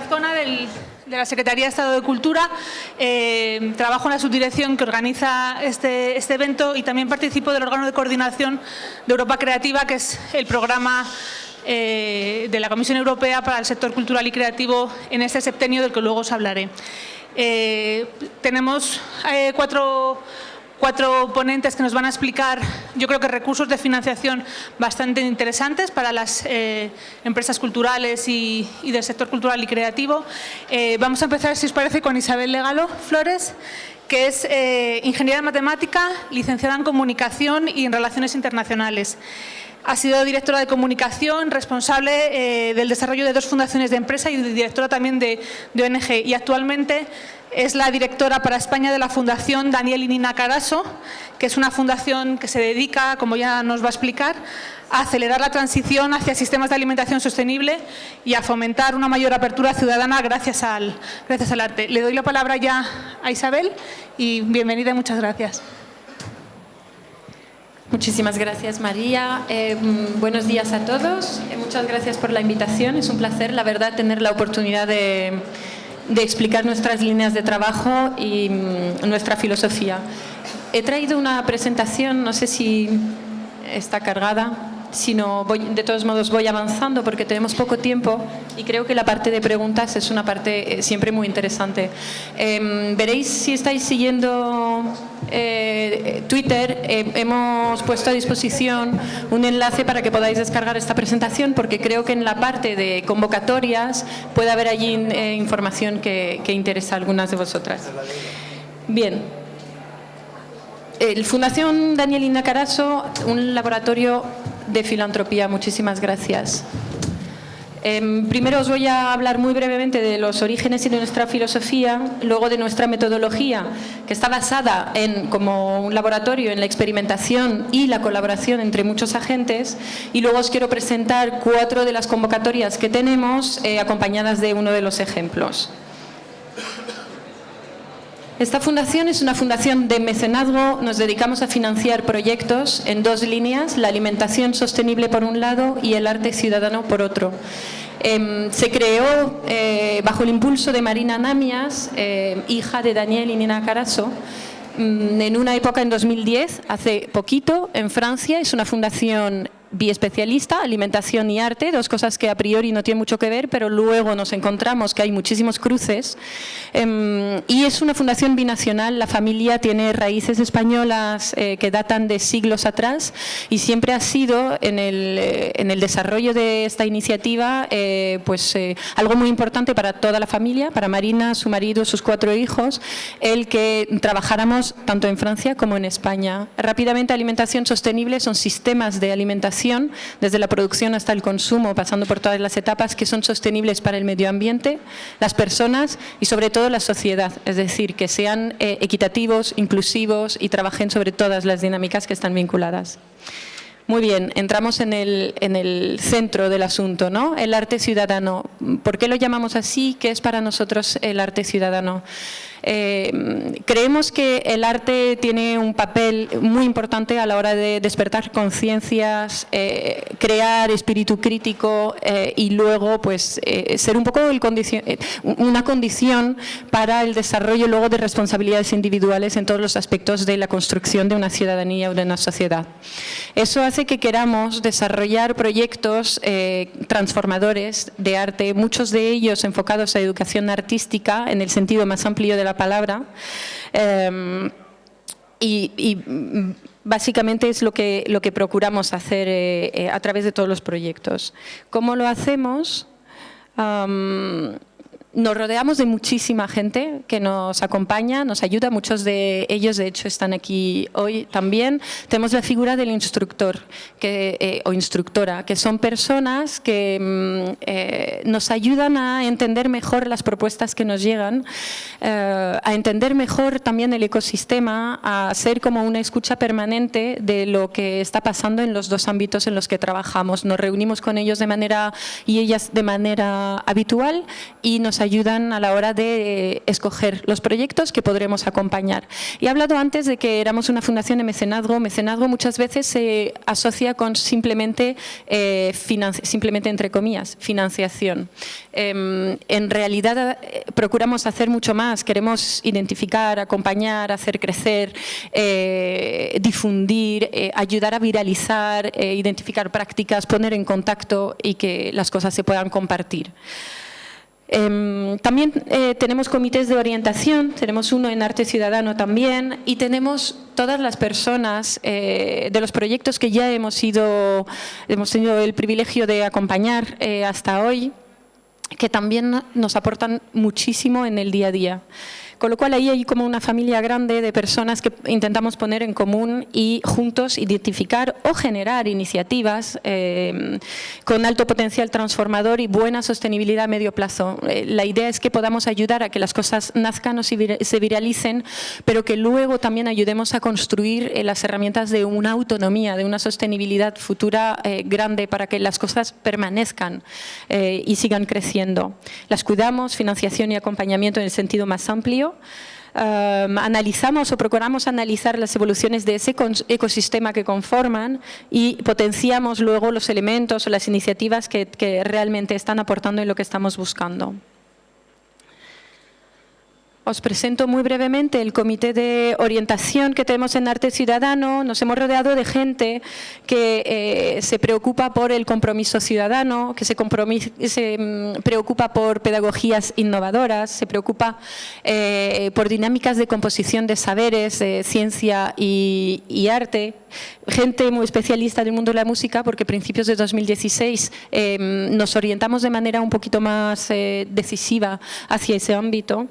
Azcona, de la Secretaría de Estado de Cultura. Trabajo en la subdirección que organiza este evento y también participo del órgano de coordinación de Europa Creativa, que es el programa de la Comisión Europea para el sector cultural y creativo en este septenio, del que luego os hablaré. Tenemos cuatro ponentes que nos van a explicar, yo creo que recursos de financiación bastante interesantes para las empresas culturales y del sector cultural y creativo. Vamos a empezar, si os parece, con Isabel Legalo Flores, que es ingeniera matemática, licenciada en Comunicación y en Relaciones Internacionales. Ha sido directora de comunicación, responsable del desarrollo de 2 fundaciones de empresa y directora también de ONG. Y actualmente es la directora para España de la Fundación Daniel y Nina Carasso, que es una fundación que se dedica, como ya nos va a explicar, a acelerar la transición hacia sistemas de alimentación sostenible y a fomentar una mayor apertura ciudadana gracias al arte. Le doy la palabra ya a Isabel y bienvenida y muchas gracias. Muchísimas gracias, María. Buenos días a todos. Muchas gracias por la invitación. Es un placer, la verdad, tener la oportunidad de explicar nuestras líneas de trabajo y nuestra filosofía. He traído una presentación, no sé si está cargada, si no, de todos modos voy avanzando porque tenemos poco tiempo y creo que la parte de preguntas es una parte siempre muy interesante. Veréis, si estáis siguiendo Twitter, hemos puesto a disposición un enlace para que podáis descargar esta presentación, porque creo que en la parte de convocatorias puede haber allí información que interesa a algunas de vosotras. Bien. Fundación Daniel y Nina Carasso, un laboratorio de filantropía. Muchísimas gracias. Primero os voy a hablar muy brevemente de los orígenes y de nuestra filosofía, luego de nuestra metodología, que está basada como un laboratorio en la experimentación y la colaboración entre muchos agentes, y luego os quiero presentar 4 de las convocatorias que tenemos, acompañadas de uno de los ejemplos. Esta fundación es una fundación de mecenazgo. Nos dedicamos a financiar proyectos en 2 líneas, la alimentación sostenible por un lado y el arte ciudadano por otro. Se creó bajo el impulso de Marina Namias, hija de Daniel y Nina Carasso, en una época en 2010, hace poquito, en Francia. Es una fundación biespecialista, alimentación y arte, 2 cosas que a priori no tienen mucho que ver, pero luego nos encontramos que hay muchísimos cruces. Y es una fundación binacional. La familia tiene raíces españolas que datan de siglos atrás, y siempre ha sido en el desarrollo de esta iniciativa algo muy importante para toda la familia, para Marina, su marido, sus 4 hijos, el que trabajáramos tanto en Francia como en España. Rápidamente, alimentación sostenible son sistemas de alimentación, desde la producción hasta el consumo, pasando por todas las etapas, que son sostenibles para el medio ambiente, las personas y sobre todo la sociedad. Es decir, que sean equitativos, inclusivos y trabajen sobre todas las dinámicas que están vinculadas. Muy bien, entramos en el centro del asunto, ¿no? El arte ciudadano. ¿Por qué lo llamamos así? ¿Qué es para nosotros el arte ciudadano? Creemos que el arte tiene un papel muy importante a la hora de despertar conciencias, crear espíritu crítico y luego ser un poco una condición para el desarrollo luego de responsabilidades individuales en todos los aspectos de la construcción de una ciudadanía o de una sociedad. Eso hace que queramos desarrollar proyectos transformadores de arte, muchos de ellos enfocados a educación artística en el sentido más amplio de la palabra, y básicamente es lo que procuramos hacer a través de todos los proyectos. ¿Cómo lo hacemos? Nos rodeamos de muchísima gente que nos acompaña, nos ayuda. Muchos de ellos, de hecho, están aquí hoy también. Tenemos la figura del instructor o instructora, que son personas que nos ayudan a entender mejor las propuestas que nos llegan, a entender mejor también el ecosistema, a ser como una escucha permanente de lo que está pasando en los 2 ámbitos en los que trabajamos. Nos reunimos con ellos y ellas de manera habitual, y nos ayudan ayudan a la hora de escoger los proyectos que podremos acompañar. Y he hablado antes de que éramos una fundación de mecenazgo. Mecenazgo muchas veces se asocia con simplemente entre comillas, financiación. En realidad procuramos hacer mucho más. Queremos identificar, acompañar, hacer crecer, difundir, ayudar a viralizar, identificar prácticas, poner en contacto y que las cosas se puedan compartir. También tenemos comités de orientación, tenemos uno en Arte Ciudadano también, y tenemos todas las personas de los proyectos que ya hemos tenido el privilegio de acompañar hasta hoy, que también nos aportan muchísimo en el día a día. Con lo cual ahí hay como una familia grande de personas que intentamos poner en común y juntos identificar o generar iniciativas con alto potencial transformador y buena sostenibilidad a medio plazo. La idea es que podamos ayudar a que las cosas nazcan o se viralicen, pero que luego también ayudemos a construir las herramientas de una autonomía, de una sostenibilidad futura grande para que las cosas permanezcan y sigan creciendo. Las cuidamos, financiación y acompañamiento en el sentido más amplio. Analizamos o procuramos analizar las evoluciones de ese ecosistema que conforman y potenciamos luego los elementos o las iniciativas que realmente están aportando en lo que estamos buscando. Os presento muy brevemente el comité de orientación que tenemos en Arte Ciudadano. Nos hemos rodeado de gente que se preocupa por el compromiso ciudadano, que se preocupa por pedagogías innovadoras, se preocupa por dinámicas de composición de saberes, ciencia y arte. Gente muy especialista del mundo de la música, porque a principios de 2016 nos orientamos de manera un poquito más decisiva hacia ese ámbito.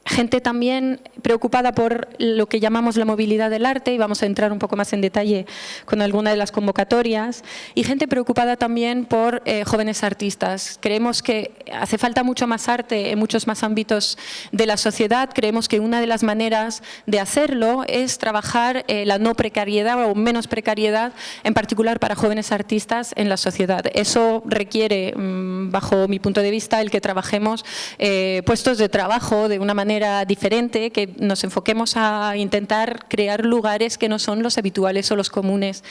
Gente también preocupada por lo que llamamos la movilidad del arte, y vamos a entrar un poco más en detalle con alguna de las convocatorias, y gente preocupada también por jóvenes artistas. Creemos que hace falta mucho más arte en muchos más ámbitos de la sociedad. Creemos que una de las maneras de hacerlo es trabajar la no precariedad o menos precariedad, en particular para jóvenes artistas en la sociedad. Eso requiere, bajo mi punto de vista, el que trabajemos puestos de trabajo de una manera diferente, que nos enfoquemos a intentar crear lugares que no son los habituales o los comunes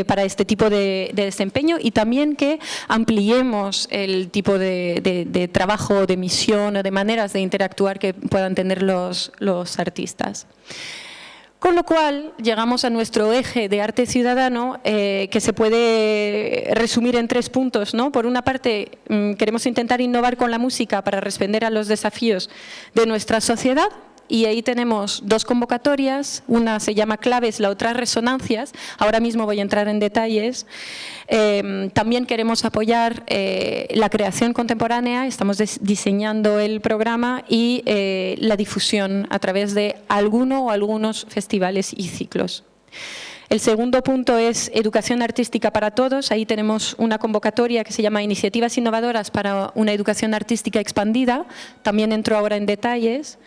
para este tipo de desempeño, y también que ampliemos el tipo de trabajo, de misión o de maneras de interactuar que puedan tener los artistas. Con lo cual, llegamos a nuestro eje de arte ciudadano, que se puede resumir en 3 puntos, ¿no? Por una parte, queremos intentar innovar con la música para responder a los desafíos de nuestra sociedad. Y ahí tenemos 2 convocatorias, una se llama Claves, la otra Resonancias. Ahora mismo voy a entrar en detalles. También queremos apoyar la creación contemporánea, estamos diseñando el programa, y la difusión a través de alguno o algunos festivales y ciclos. El segundo punto es educación artística para todos. Ahí tenemos una convocatoria que se llama Iniciativas Innovadoras para una Educación Artística Expandida. También entro ahora en detalles.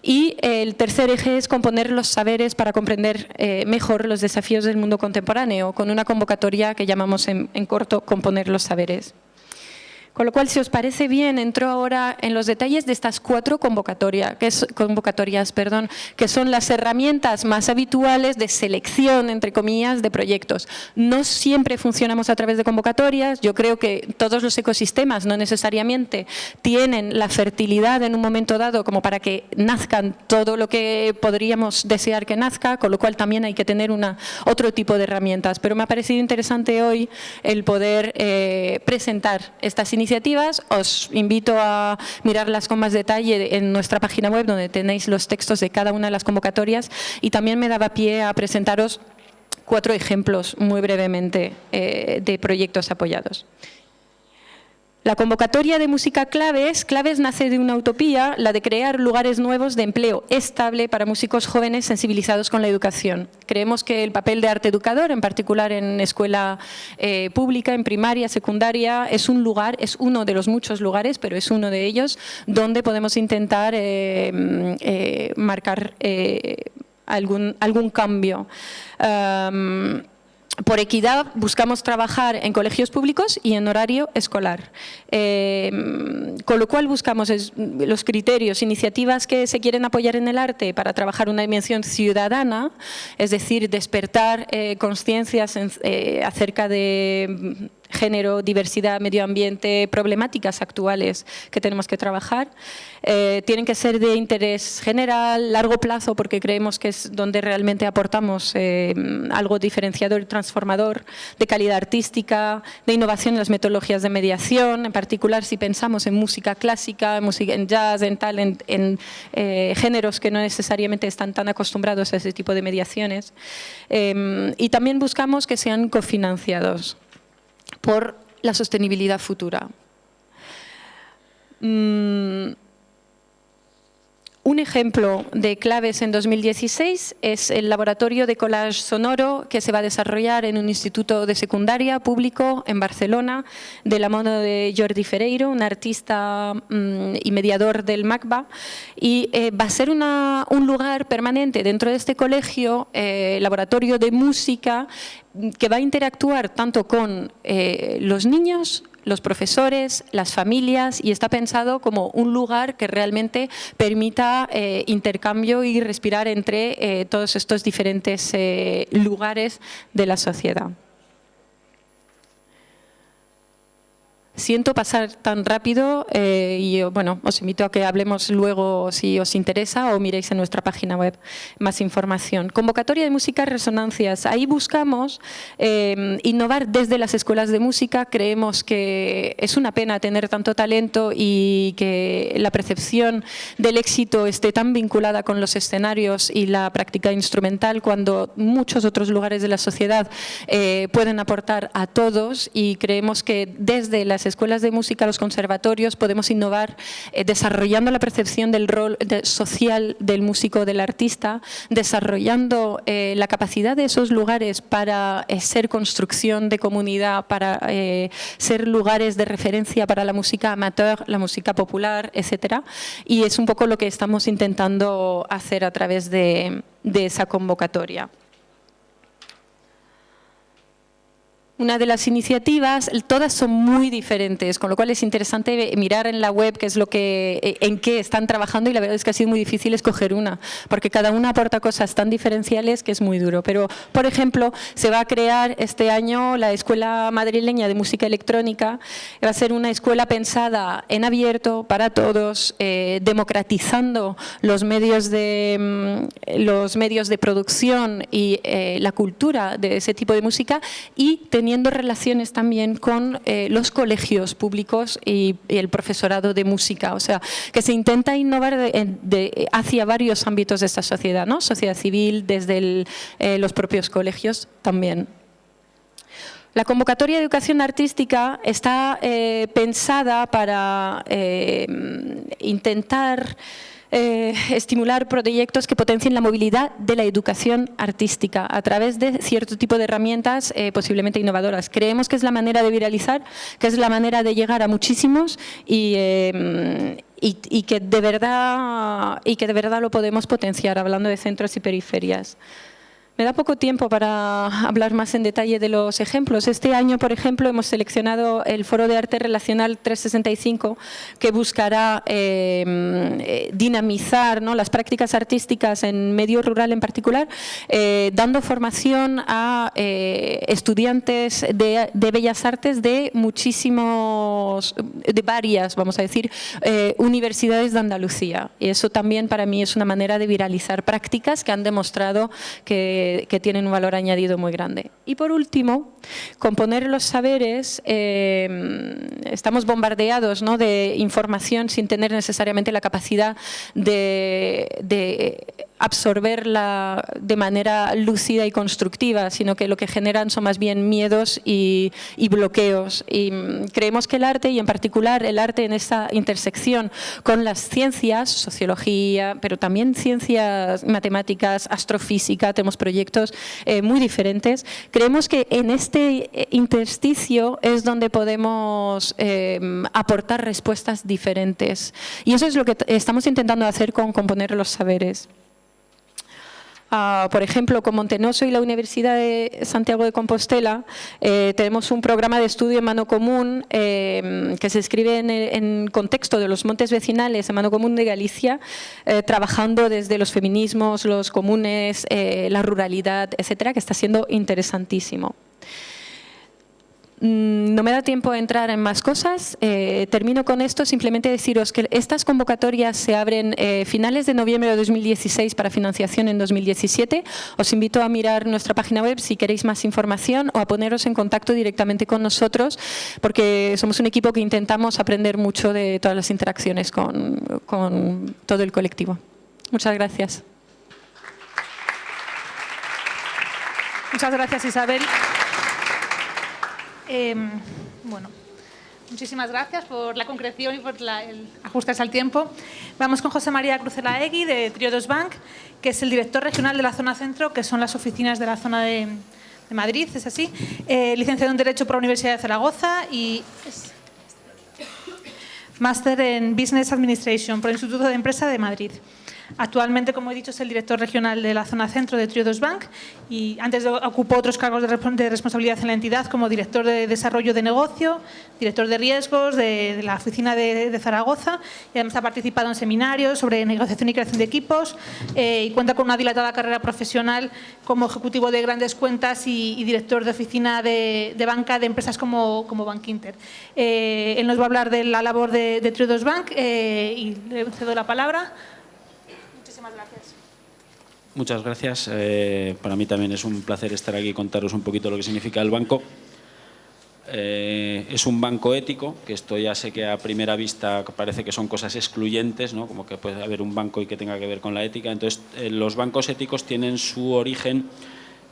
Y el tercer eje es componer los saberes para comprender mejor los desafíos del mundo contemporáneo, con una convocatoria que llamamos en corto Componer los saberes. Con lo cual, si os parece bien, entro ahora en los detalles de estas 4 convocatorias, que son las herramientas más habituales de selección, entre comillas, de proyectos. No siempre funcionamos a través de convocatorias. Yo creo que todos los ecosistemas no necesariamente tienen la fertilidad en un momento dado como para que nazcan todo lo que podríamos desear que nazca, con lo cual también hay que tener otro tipo de herramientas. Pero me ha parecido interesante hoy el poder presentar estas iniciativas. Os invito a mirarlas con más detalle en nuestra página web, donde tenéis los textos de cada una de las convocatorias, y también me daba pie a presentaros 4 ejemplos muy brevemente de proyectos apoyados. La convocatoria de música Claves nace de una utopía, la de crear lugares nuevos de empleo estable para músicos jóvenes sensibilizados con la educación. Creemos que el papel de arte educador, en particular en escuela pública, en primaria, secundaria, es uno de los muchos lugares, pero es uno de ellos donde podemos intentar marcar algún cambio. Por equidad buscamos trabajar en colegios públicos y en horario escolar. Con lo cual buscamos los criterios, iniciativas que se quieren apoyar en el arte para trabajar una dimensión ciudadana, es decir, despertar conciencias acerca de género, diversidad, medio ambiente, problemáticas actuales que tenemos que trabajar. Tienen que ser de interés general, largo plazo, porque creemos que es donde realmente aportamos algo diferenciador y transformador, de calidad artística, de innovación en las metodologías de mediación, en particular si pensamos en música clásica, en jazz, en géneros que no necesariamente están tan acostumbrados a ese tipo de mediaciones. Y también buscamos que sean cofinanciados por la sostenibilidad futura. Un ejemplo de claves en 2016 es el laboratorio de collage sonoro que se va a desarrollar en un instituto de secundaria público en Barcelona, de la mano de Jordi Ferreiro, un artista y mediador del MACBA, y va a ser un lugar permanente dentro de este colegio, laboratorio de música, que va a interactuar tanto con los niños, los profesores, las familias, y está pensado como un lugar que realmente permita intercambio y respirar entre todos estos diferentes lugares de la sociedad. Siento pasar tan rápido y bueno, os invito a que hablemos luego si os interesa o miréis en nuestra página web más información. Convocatoria de música Resonancias. Ahí buscamos innovar desde las escuelas de música. Creemos que es una pena tener tanto talento y que la percepción del éxito esté tan vinculada con los escenarios y la práctica instrumental, cuando muchos otros lugares de la sociedad pueden aportar a todos, y creemos que desde las escuelas de música, los conservatorios, podemos innovar desarrollando la percepción del rol social del músico, del artista, desarrollando la capacidad de esos lugares para ser construcción de comunidad, para ser lugares de referencia para la música amateur, la música popular, etcétera. Y es un poco lo que estamos intentando hacer a través de esa convocatoria. Una de las iniciativas, todas son muy diferentes, con lo cual es interesante mirar en la web qué es en qué están trabajando, y la verdad es que ha sido muy difícil escoger una, porque cada una aporta cosas tan diferenciales que es muy duro. Pero, por ejemplo, se va a crear este año la Escuela Madrileña de Música Electrónica. Va a ser una escuela pensada en abierto para todos, democratizando los medios de producción y la cultura de ese tipo de música, y teniendo relaciones también con los colegios públicos y el profesorado de música. O sea, que se intenta innovar hacia varios ámbitos de esta sociedad, ¿no? Sociedad civil, desde los propios colegios también. La convocatoria de educación artística está pensada para intentar estimular proyectos que potencien la movilidad de la educación artística a través de cierto tipo de herramientas posiblemente innovadoras. Creemos que es la manera de viralizar, que es la manera de llegar a muchísimos y que de verdad lo podemos potenciar, hablando de centros y periferias. Me da poco tiempo para hablar más en detalle de los ejemplos. Este año, por ejemplo, hemos seleccionado el Foro de Arte Relacional 365, que buscará dinamizar, ¿no?, las prácticas artísticas en medio rural en particular, dando formación a estudiantes de Bellas Artes de varias, vamos a decir, universidades de Andalucía. Y eso también para mí es una manera de viralizar prácticas que han demostrado que tienen un valor añadido muy grande. Y por último, componer los saberes. Estamos bombardeados, ¿no?, de información sin tener necesariamente la capacidad de absorberla de manera lúcida y constructiva, sino que lo que generan son más bien miedos y bloqueos. Y creemos que el arte, y en particular el arte en esta intersección con las ciencias, sociología, pero también ciencias matemáticas, astrofísica, tenemos proyectos muy diferentes. Creemos que en este intersticio es donde podemos aportar respuestas diferentes. Y eso es lo que estamos intentando hacer con componer los saberes. Por ejemplo, con Montenoso y la Universidad de Santiago de Compostela tenemos un programa de estudio en Mano Común que se escribe en contexto de los montes vecinales en Mano Común de Galicia, trabajando desde los feminismos, los comunes, la ruralidad, etcétera, que está siendo interesantísimo. No me da tiempo a entrar en más cosas. Termino con esto, simplemente deciros que estas convocatorias se abren finales de noviembre de 2016 para financiación en 2017. Os invito a mirar nuestra página web si queréis más información o a poneros en contacto directamente con nosotros, porque somos un equipo que intentamos aprender mucho de todas las interacciones con todo el colectivo. Muchas gracias. Muchas gracias, Isabel. Bueno, muchísimas gracias por la concreción y por el ajustarse al tiempo. Vamos con José María Cruzelaegui, de Triodos Bank, que es el director regional de la zona centro, que son las oficinas de la zona de Madrid, ¿es así? Licenciado en Derecho por la Universidad de Zaragoza y máster en Business Administration por el Instituto de Empresa de Madrid. Actualmente, como he dicho, es el director regional de la zona centro de Triodos Bank y antes ocupó otros cargos de responsabilidad en la entidad como director de desarrollo de negocio, director de riesgos de la oficina de Zaragoza y además ha participado en seminarios sobre negociación y creación de equipos y cuenta con una dilatada carrera profesional como ejecutivo de grandes cuentas y director de oficina de banca de empresas como Bankinter. Él nos va a hablar de la labor de Triodos Bank y le cedo la palabra. Gracias. Muchas gracias. Para mí también es un placer estar aquí y contaros un poquito lo que significa el banco. Es un banco ético, que esto ya sé que a primera vista parece que son cosas excluyentes, ¿no? Como que puede haber un banco y que tenga que ver con la ética. Entonces, los bancos éticos tienen su origen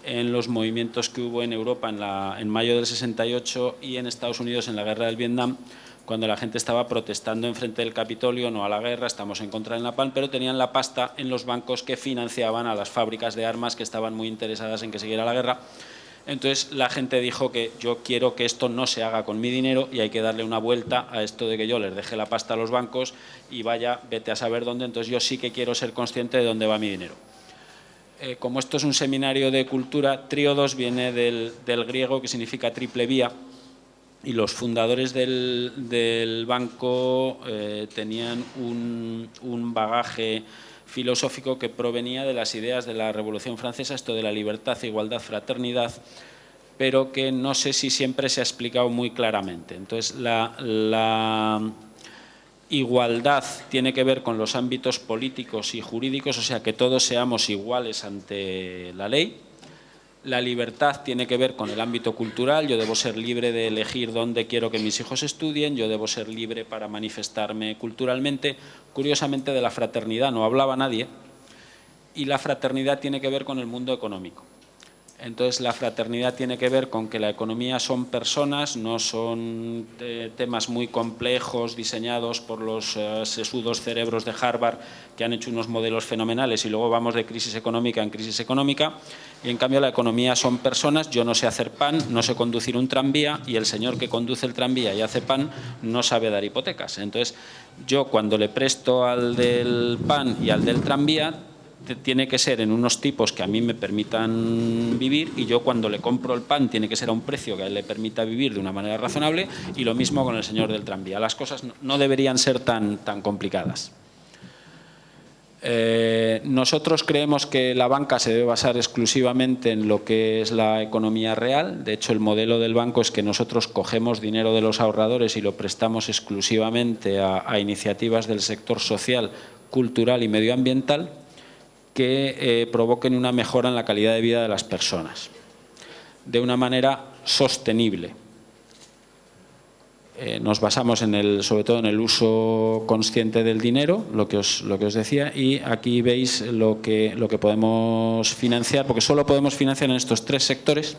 en los movimientos que hubo en Europa en mayo del 68 y en Estados Unidos en la guerra del Vietnam, cuando la gente estaba protestando enfrente del Capitolio, no a la guerra, estamos en contra del Napalm, pero tenían la pasta en los bancos que financiaban a las fábricas de armas que estaban muy interesadas en que siguiera la guerra. Entonces la gente dijo que yo quiero que esto no se haga con mi dinero y hay que darle una vuelta a esto de que yo les deje la pasta a los bancos y vaya, vete a saber dónde, entonces yo sí que quiero ser consciente de dónde va mi dinero. Como esto es un seminario de cultura, Triodos viene del griego, que significa triple vía, y los fundadores del banco tenían un bagaje filosófico que provenía de las ideas de la Revolución Francesa, esto de la libertad, igualdad, fraternidad, pero que no sé si siempre se ha explicado muy claramente. Entonces, la igualdad tiene que ver con los ámbitos políticos y jurídicos, o sea, que todos seamos iguales ante la ley. La libertad tiene que ver con el ámbito cultural, yo debo ser libre de elegir dónde quiero que mis hijos estudien, yo debo ser libre para manifestarme culturalmente. Curiosamente, de la fraternidad no hablaba nadie y la fraternidad tiene que ver con el mundo económico. Entonces, la fraternidad tiene que ver con que la economía son personas, no son temas muy complejos diseñados por los sesudos cerebros de Harvard que han hecho unos modelos fenomenales y luego vamos de crisis económica en crisis económica. Y en cambio la economía son personas, yo no sé hacer pan, no sé conducir un tranvía y el señor que conduce el tranvía y hace pan no sabe dar hipotecas. Entonces, yo cuando le presto al del pan y al del tranvía, tiene que ser en unos tipos que a mí me permitan vivir y yo cuando le compro el pan tiene que ser a un precio que a él le permita vivir de una manera razonable y lo mismo con el señor del tranvía. Las cosas no deberían ser tan complicadas. Nosotros creemos que la banca se debe basar exclusivamente en lo que es la economía real. De hecho, el modelo del banco es que nosotros cogemos dinero de los ahorradores y lo prestamos exclusivamente a iniciativas del sector social, cultural y medioambiental que provoquen una mejora en la calidad de vida de las personas, de una manera sostenible. Nos basamos sobre todo en el uso consciente del dinero, lo que os decía, y aquí veis lo que podemos financiar, porque solo podemos financiar en estos tres sectores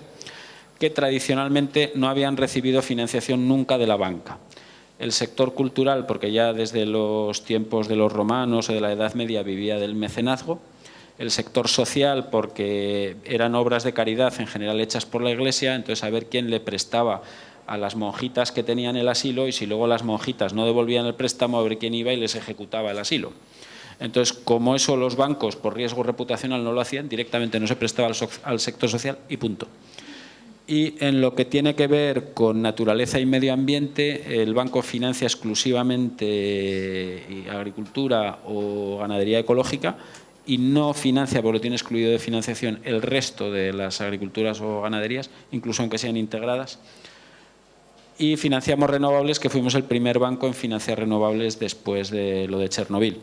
que tradicionalmente no habían recibido financiación nunca de la banca. El sector cultural, porque ya desde los tiempos de los romanos o de la Edad Media vivía del mecenazgo. El sector social, porque eran obras de caridad en general hechas por la Iglesia, entonces a ver quién le prestaba a las monjitas que tenían el asilo y si luego las monjitas no devolvían el préstamo, a ver quién iba y les ejecutaba el asilo. Entonces, como eso los bancos, por riesgo reputacional, no lo hacían, directamente no se prestaba al sector social y punto. Y en lo que tiene que ver con naturaleza y medio ambiente, el banco financia exclusivamente agricultura o ganadería ecológica y no financia, porque lo tiene excluido de financiación, el resto de las agriculturas o ganaderías, incluso aunque sean integradas. Y financiamos renovables, que fuimos el primer banco en financiar renovables después de lo de Chernobyl,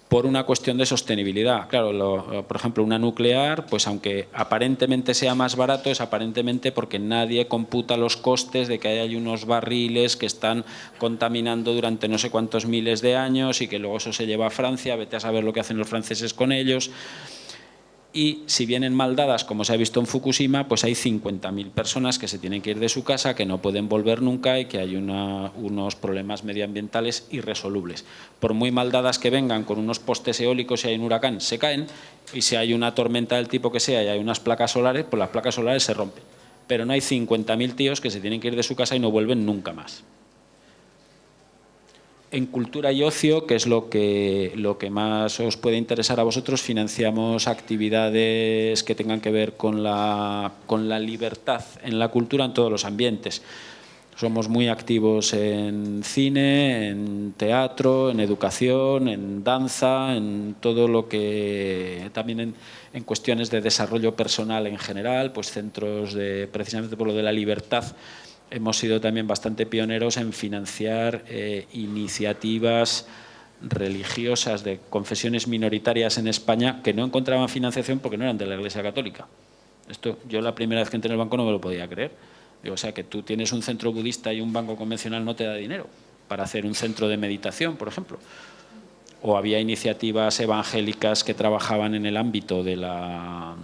por una cuestión de sostenibilidad. Claro, por ejemplo, una nuclear, pues aunque aparentemente sea más barato, es aparentemente porque nadie computa los costes de que hay unos barriles que están contaminando durante no sé cuántos miles de años y que luego eso se lleva a Francia, vete a saber lo que hacen los franceses con ellos. Y si vienen mal dadas, como se ha visto en Fukushima, pues hay 50.000 personas que se tienen que ir de su casa, que no pueden volver nunca y que hay unos problemas medioambientales irresolubles. Por muy mal dadas que vengan con unos postes eólicos, si hay un huracán, se caen, y si hay una tormenta del tipo que sea y hay unas placas solares, pues las placas solares se rompen. Pero no hay 50.000 tíos que se tienen que ir de su casa y no vuelven nunca más. En cultura y ocio, que es lo que más os puede interesar a vosotros, financiamos actividades que tengan que ver con la libertad en la cultura en todos los ambientes. Somos muy activos en cine, en teatro, en educación, en danza, en todo lo que también en cuestiones de desarrollo personal en general, pues centros precisamente por lo de la libertad. Hemos sido también bastante pioneros en financiar iniciativas religiosas de confesiones minoritarias en España que no encontraban financiación porque no eran de la Iglesia Católica. Esto, yo la primera vez que entré en el banco no me lo podía creer. O sea, que tú tienes un centro budista y un banco convencional no te da dinero para hacer un centro de meditación, por ejemplo. O había iniciativas evangélicas que trabajaban en el ámbito de la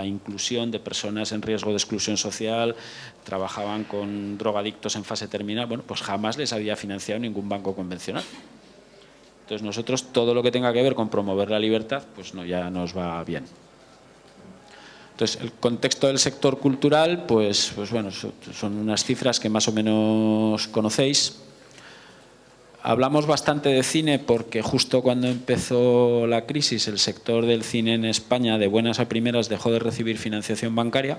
inclusión de personas en riesgo de exclusión social, trabajaban con drogadictos en fase terminal. Bueno, pues jamás les había financiado ningún banco convencional. Entonces nosotros todo lo que tenga que ver con promover la libertad, pues no, ya nos va bien. Entonces el contexto del sector cultural, pues bueno, son unas cifras que más o menos conocéis. Hablamos bastante de cine porque justo cuando empezó la crisis el sector del cine en España de buenas a primeras dejó de recibir financiación bancaria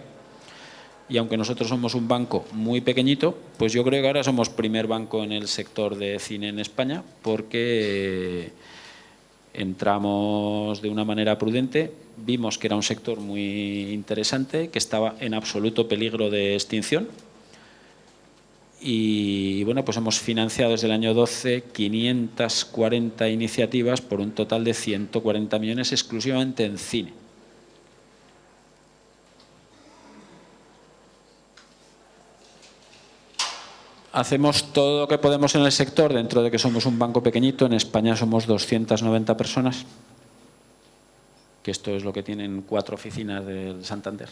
y aunque nosotros somos un banco muy pequeñito, pues yo creo que ahora somos primer banco en el sector de cine en España porque entramos de una manera prudente, vimos que era un sector muy interesante, que estaba en absoluto peligro de extinción. Y bueno, pues hemos financiado desde el año 12 540 iniciativas por un total de 140 millones exclusivamente en cine. Hacemos todo lo que podemos en el sector dentro de que somos un banco pequeñito. En España somos 290 personas, que esto es lo que tienen 4 oficinas del Santander,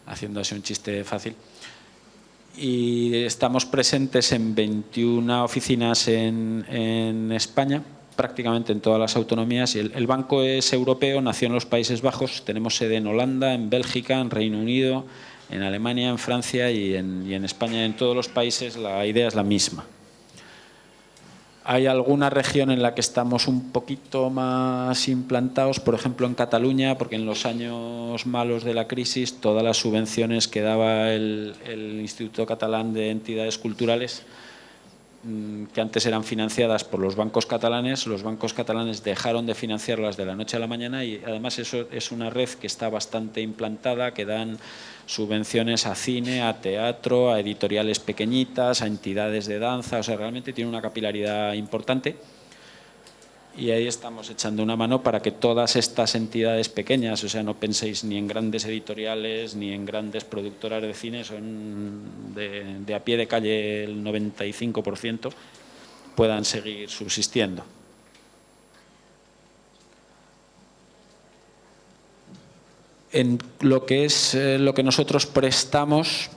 haciendo así un chiste fácil. Y estamos presentes en 21 oficinas en España, prácticamente en todas las autonomías. Y el banco es europeo, nació en los Países Bajos, tenemos sede en Holanda, en Bélgica, en Reino Unido, en Alemania, en Francia y en España. En todos los países la idea es la misma. Hay alguna región en la que estamos un poquito más implantados, por ejemplo en Cataluña, porque en los años malos de la crisis todas las subvenciones que daba el Instituto Catalán de Entidades Culturales, que antes eran financiadas por los bancos catalanes dejaron de financiarlas de la noche a la mañana y además eso es una red que está bastante implantada, que dan subvenciones a cine, a teatro, a editoriales pequeñitas, a entidades de danza, o sea, realmente tiene una capilaridad importante y ahí estamos echando una mano para que todas estas entidades pequeñas, o sea, no penséis ni en grandes editoriales ni en grandes productoras de cine, son de a pie de calle el 95%, puedan seguir subsistiendo. En lo que es lo que nosotros prestamos,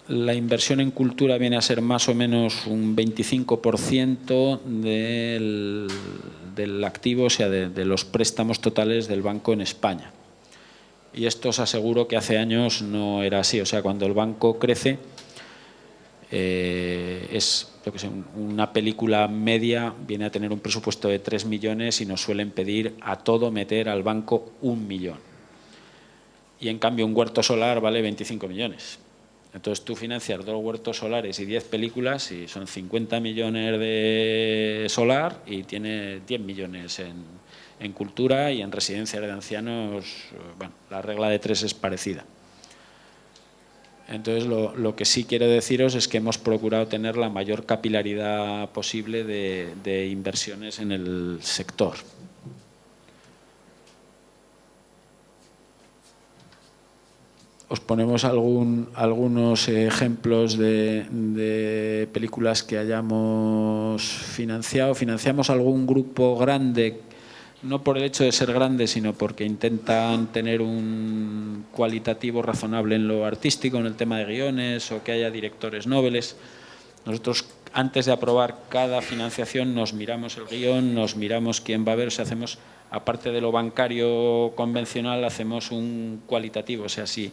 la inversión en cultura viene a ser más o menos un 25% del activo, o sea, de los préstamos totales del banco en España. Y esto os aseguro que hace años no era así. O sea, cuando el banco crece, es yo que sé, una película media viene a tener un presupuesto de 3 millones y nos suelen pedir a todo meter al banco 1 millón. Y en cambio un huerto solar vale 25 millones. Entonces tú financias 2 huertos solares y 10 películas y son 50 millones de solar y tiene 10 millones en cultura y en residencias de ancianos. Bueno, la regla de 3 es parecida. Entonces lo que sí quiero deciros es que hemos procurado tener la mayor capilaridad posible de inversiones en el sector. Os ponemos algunos ejemplos de películas que hayamos financiado. Financiamos algún grupo grande, no por el hecho de ser grande, sino porque intentan tener un cualitativo razonable en lo artístico, en el tema de guiones o que haya directores nobles. Nosotros, antes de aprobar cada financiación, nos miramos el guión, nos miramos quién va a ver, o sea, hacemos, aparte de lo bancario convencional, hacemos un cualitativo. O sea, si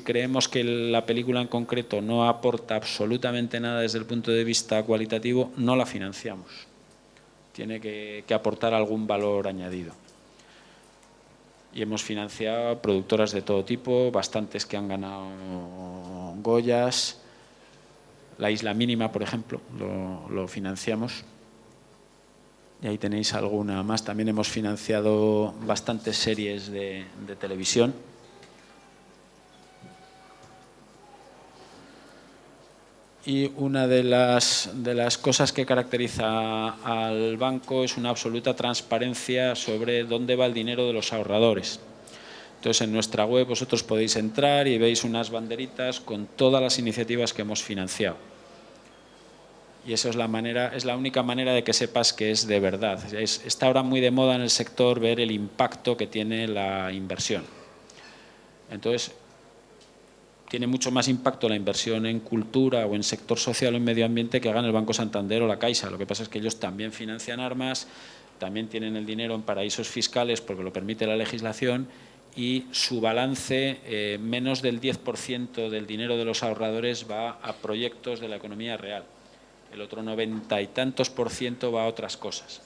creemos que la película en concreto no aporta absolutamente nada desde el punto de vista cualitativo, no la financiamos. Tiene que aportar algún valor añadido. Y hemos financiado productoras de todo tipo, bastantes que han ganado Goyas. La Isla Mínima, por ejemplo, lo financiamos. Y ahí tenéis alguna más. También hemos financiado bastantes series de televisión. Y una de las cosas que caracteriza al banco es una absoluta transparencia sobre dónde va el dinero de los ahorradores. Entonces, en nuestra web vosotros podéis entrar y veis unas banderitas con todas las iniciativas que hemos financiado. Y eso es la única manera de que sepas que es de verdad. Está ahora muy de moda en el sector ver el impacto que tiene la inversión. Entonces, tiene mucho más impacto la inversión en cultura o en sector social o en medio ambiente que hagan el Banco Santander o la Caixa. Lo que pasa es que ellos también financian armas, también tienen el dinero en paraísos fiscales porque lo permite la legislación, y su balance, menos del 10% del dinero de los ahorradores va a proyectos de la economía real. El otro 90 y tantos % va a otras cosas.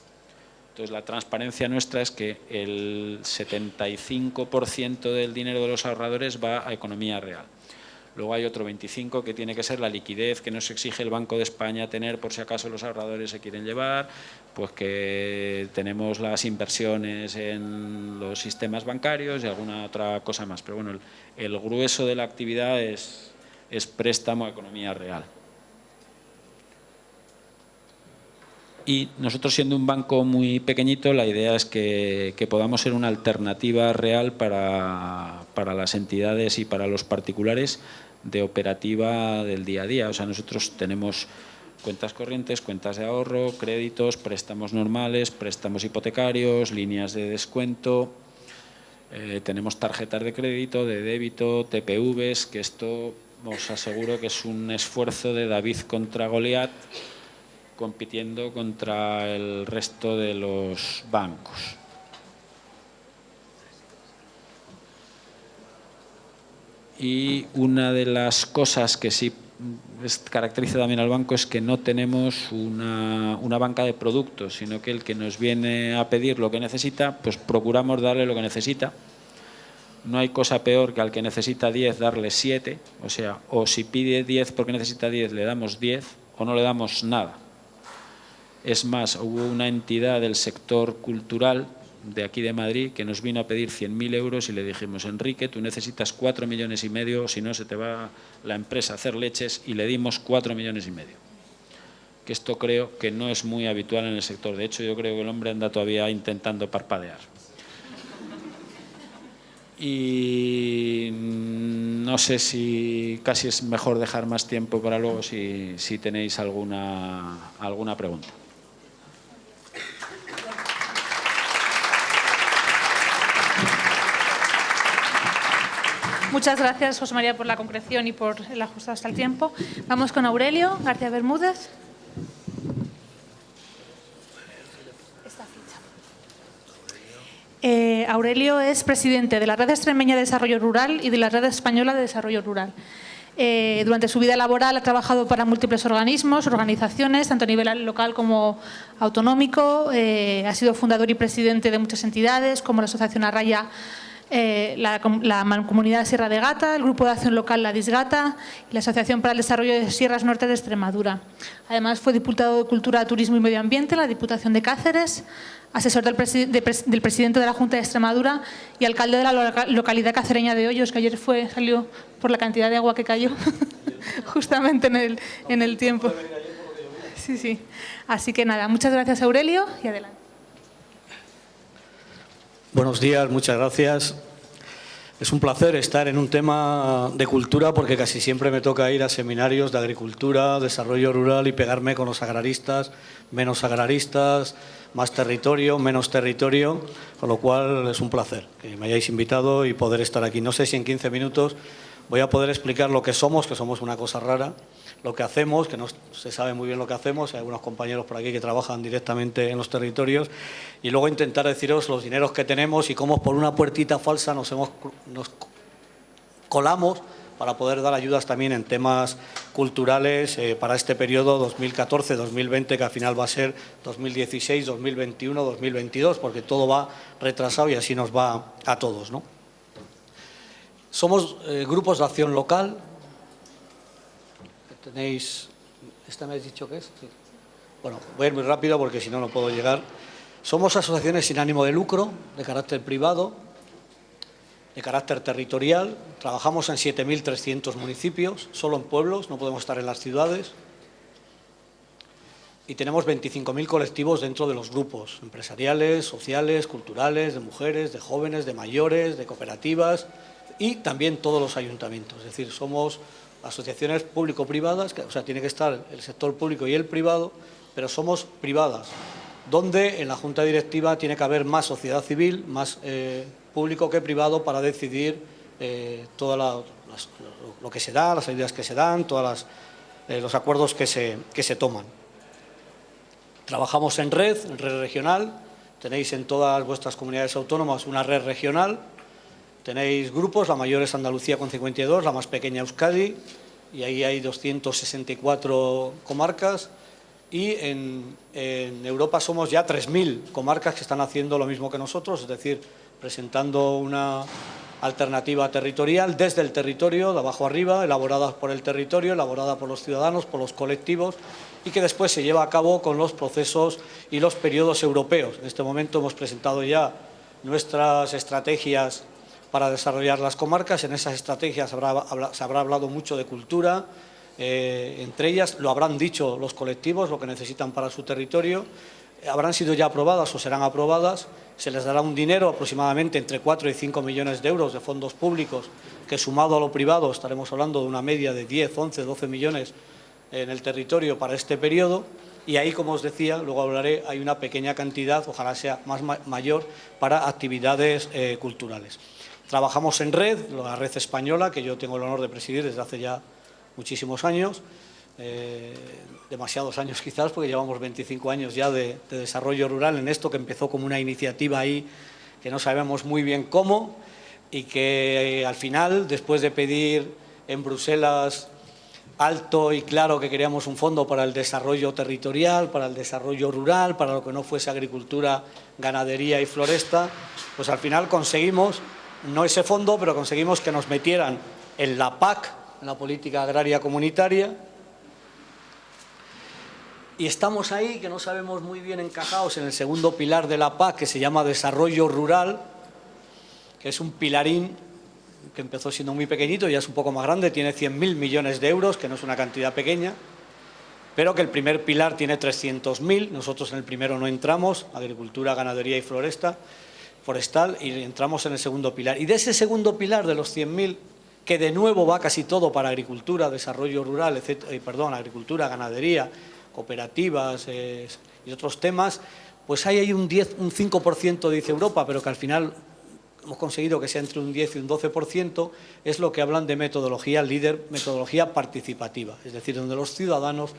Entonces, la transparencia nuestra es que el 75% del dinero de los ahorradores va a economía real. Luego hay otro 25% que tiene que ser la liquidez que nos exige el Banco de España tener por si acaso los ahorradores se quieren llevar, pues que tenemos las inversiones en los sistemas bancarios y alguna otra cosa más. Pero bueno, el grueso de la actividad es préstamo a economía real. Y nosotros, siendo un banco muy pequeñito, la idea es que podamos ser una alternativa real para las entidades y para los particulares de operativa del día a día. O sea, nosotros tenemos cuentas corrientes, cuentas de ahorro, créditos, préstamos normales, préstamos hipotecarios, líneas de descuento, tenemos tarjetas de crédito, de débito, TPVs, que esto os aseguro que es un esfuerzo de David contra Goliat, compitiendo contra el resto de los bancos. Y una de las cosas que sí caracteriza también al banco es que no tenemos una banca de productos, sino que el que nos viene a pedir lo que necesita, pues procuramos darle lo que necesita. No hay cosa peor que al que necesita 10 darle 7, o sea, o si pide 10 porque necesita 10 le damos 10 o no le damos nada. Es más, hubo una entidad del sector cultural de aquí de Madrid que nos vino a pedir 100.000 euros y le dijimos: Enrique, tú necesitas 4,5 millones, si no se te va la empresa a hacer leches, y le dimos 4,5 millones. Que esto creo que no es muy habitual en el sector. De hecho, yo creo que el hombre anda todavía intentando parpadear. Y no sé si casi es mejor dejar más tiempo para luego si tenéis alguna pregunta. Muchas gracias, José María, por la concreción y por el ajustado hasta el tiempo. Vamos con Aurelio García Bermúdez. Aurelio es presidente de la Red Extremeña de Desarrollo Rural y de la Red Española de Desarrollo Rural. Durante su vida laboral ha trabajado para múltiples organismos, organizaciones, tanto a nivel local como autonómico. Ha sido fundador y presidente de muchas entidades, como la Asociación Arraya, la Mancomunidad Sierra de Gata, el Grupo de Acción Local La Disgata y la Asociación para el Desarrollo de Sierras Norte de Extremadura. Además, fue diputado de Cultura, Turismo y Medio Ambiente en la Diputación de Cáceres, asesor del presidente de la Junta de Extremadura y alcalde de la localidad cacereña de Hoyos, que ayer salió por la cantidad de agua que cayó justamente en el tiempo. Sí, sí. Así que nada, muchas gracias, Aurelio, y adelante. Buenos días, muchas gracias. Es un placer estar en un tema de cultura porque casi siempre me toca ir a seminarios de agricultura, desarrollo rural y pegarme con los agraristas, menos agraristas, más territorio, menos territorio, con lo cual es un placer que me hayáis invitado y poder estar aquí. No sé si en 15 minutos voy a poder explicar lo que somos una cosa rara, lo que hacemos, que no se sabe muy bien lo que hacemos, hay algunos compañeros por aquí que trabajan directamente en los territorios, y luego intentar deciros los dineros que tenemos y cómo por una puertita falsa nos colamos para poder dar ayudas también en temas culturales para este periodo 2014-2020, que al final va a ser 2016, 2021, 2022, porque todo va retrasado y así nos va a todos, ¿no? Somos grupos de acción local. Tenéis, ¿esta me habéis dicho qué es? Sí. Bueno, voy a ir muy rápido porque si no, no puedo llegar. Somos asociaciones sin ánimo de lucro, de carácter privado, de carácter territorial. Trabajamos en 7.300 municipios, solo en pueblos, no podemos estar en las ciudades. Y tenemos 25.000 colectivos dentro de los grupos empresariales, sociales, culturales, de mujeres, de jóvenes, de mayores, de cooperativas y también todos los ayuntamientos. Es decir, somos asociaciones público-privadas, o sea, tiene que estar el sector público y el privado, pero somos privadas, donde en la Junta Directiva tiene que haber más sociedad civil, más público que privado para decidir todo lo que se da, las ayudas que se dan, todos los acuerdos que se toman. Trabajamos en red regional, tenéis en todas vuestras comunidades autónomas una red regional. Tenéis grupos, la mayor es Andalucía con 52, la más pequeña Euskadi, y ahí hay 264 comarcas. Y en Europa somos ya 3.000 comarcas que están haciendo lo mismo que nosotros, es decir, presentando una alternativa territorial desde el territorio, de abajo arriba, elaborada por el territorio, elaborada por los ciudadanos, por los colectivos, y que después se lleva a cabo con los procesos y los periodos europeos. En este momento hemos presentado ya nuestras estrategias para desarrollar las comarcas. En esas estrategias se habrá hablado mucho de cultura, entre ellas lo habrán dicho los colectivos, lo que necesitan para su territorio, habrán sido ya aprobadas o serán aprobadas, se les dará un dinero aproximadamente entre 4 y 5 millones de euros de fondos públicos, que sumado a lo privado estaremos hablando de una media de 10, 11, 12 millones en el territorio para este periodo. Y ahí, como os decía, luego hablaré, hay una pequeña cantidad, ojalá sea mayor, para actividades culturales. Trabajamos en red, la red española, que yo tengo el honor de presidir desde hace ya muchísimos años, demasiados años quizás, porque llevamos 25 años ya de desarrollo rural en esto, que empezó como una iniciativa ahí que no sabemos muy bien cómo, y que al final, después de pedir en Bruselas alto y claro que queríamos un fondo para el desarrollo territorial, para el desarrollo rural, para lo que no fuese agricultura, ganadería y floresta, pues al final conseguimos, no ese fondo, pero conseguimos que nos metieran en la PAC, en la Política Agraria Comunitaria, y estamos ahí, que no sabemos muy bien encajados en el segundo pilar de la PAC, que se llama Desarrollo Rural, que es un pilarín que empezó siendo muy pequeñito, ya es un poco más grande, tiene 100.000 millones de euros, que no es una cantidad pequeña, pero que el primer pilar tiene 300.000, nosotros en el primero no entramos, agricultura, ganadería y forestal, y entramos en el segundo pilar. Y de ese segundo pilar de los 100.000, que de nuevo va casi todo para agricultura, desarrollo rural, agricultura, ganadería, cooperativas y otros temas, pues ahí hay un 5% dice Europa, pero que al final hemos conseguido que sea entre un 10 y un 12%, es lo que hablan de metodología líder, metodología participativa, es decir, donde los ciudadanos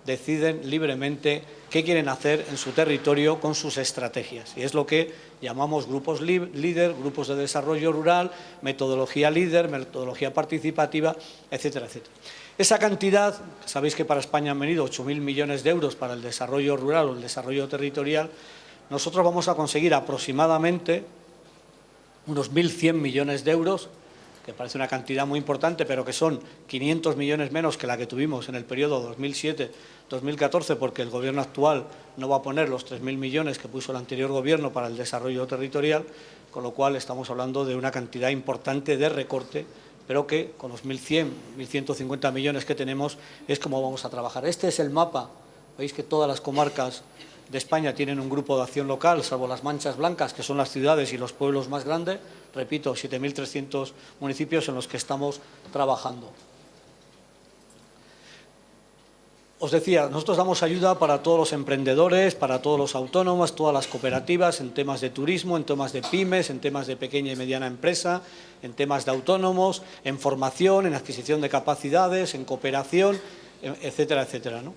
deciden libremente qué quieren hacer en su territorio con sus estrategias. Y es lo que llamamos grupos líder, grupos de desarrollo rural, metodología líder, metodología participativa, etcétera, etcétera. Esa cantidad, sabéis que para España han venido 8.000 millones de euros para el desarrollo rural o el desarrollo territorial, nosotros vamos a conseguir aproximadamente unos 1.100 millones de euros, que parece una cantidad muy importante, pero que son 500 millones menos que la que tuvimos en el periodo 2007-2014, porque el Gobierno actual no va a poner los 3.000 millones que puso el anterior Gobierno para el desarrollo territorial, con lo cual estamos hablando de una cantidad importante de recorte, pero que con los 1.100, 1.150 millones que tenemos es como vamos a trabajar. Este es el mapa. Veis que todas las comarcas de España tienen un grupo de acción local, salvo las manchas blancas, que son las ciudades y los pueblos más grandes. Repito, 7.300 municipios en los que estamos trabajando. Os decía, nosotros damos ayuda para todos los emprendedores, para todos los autónomos, todas las cooperativas, en temas de turismo, en temas de pymes, en temas de pequeña y mediana empresa, en temas de autónomos, en formación, en adquisición de capacidades, en cooperación, etcétera, etcétera, ¿no?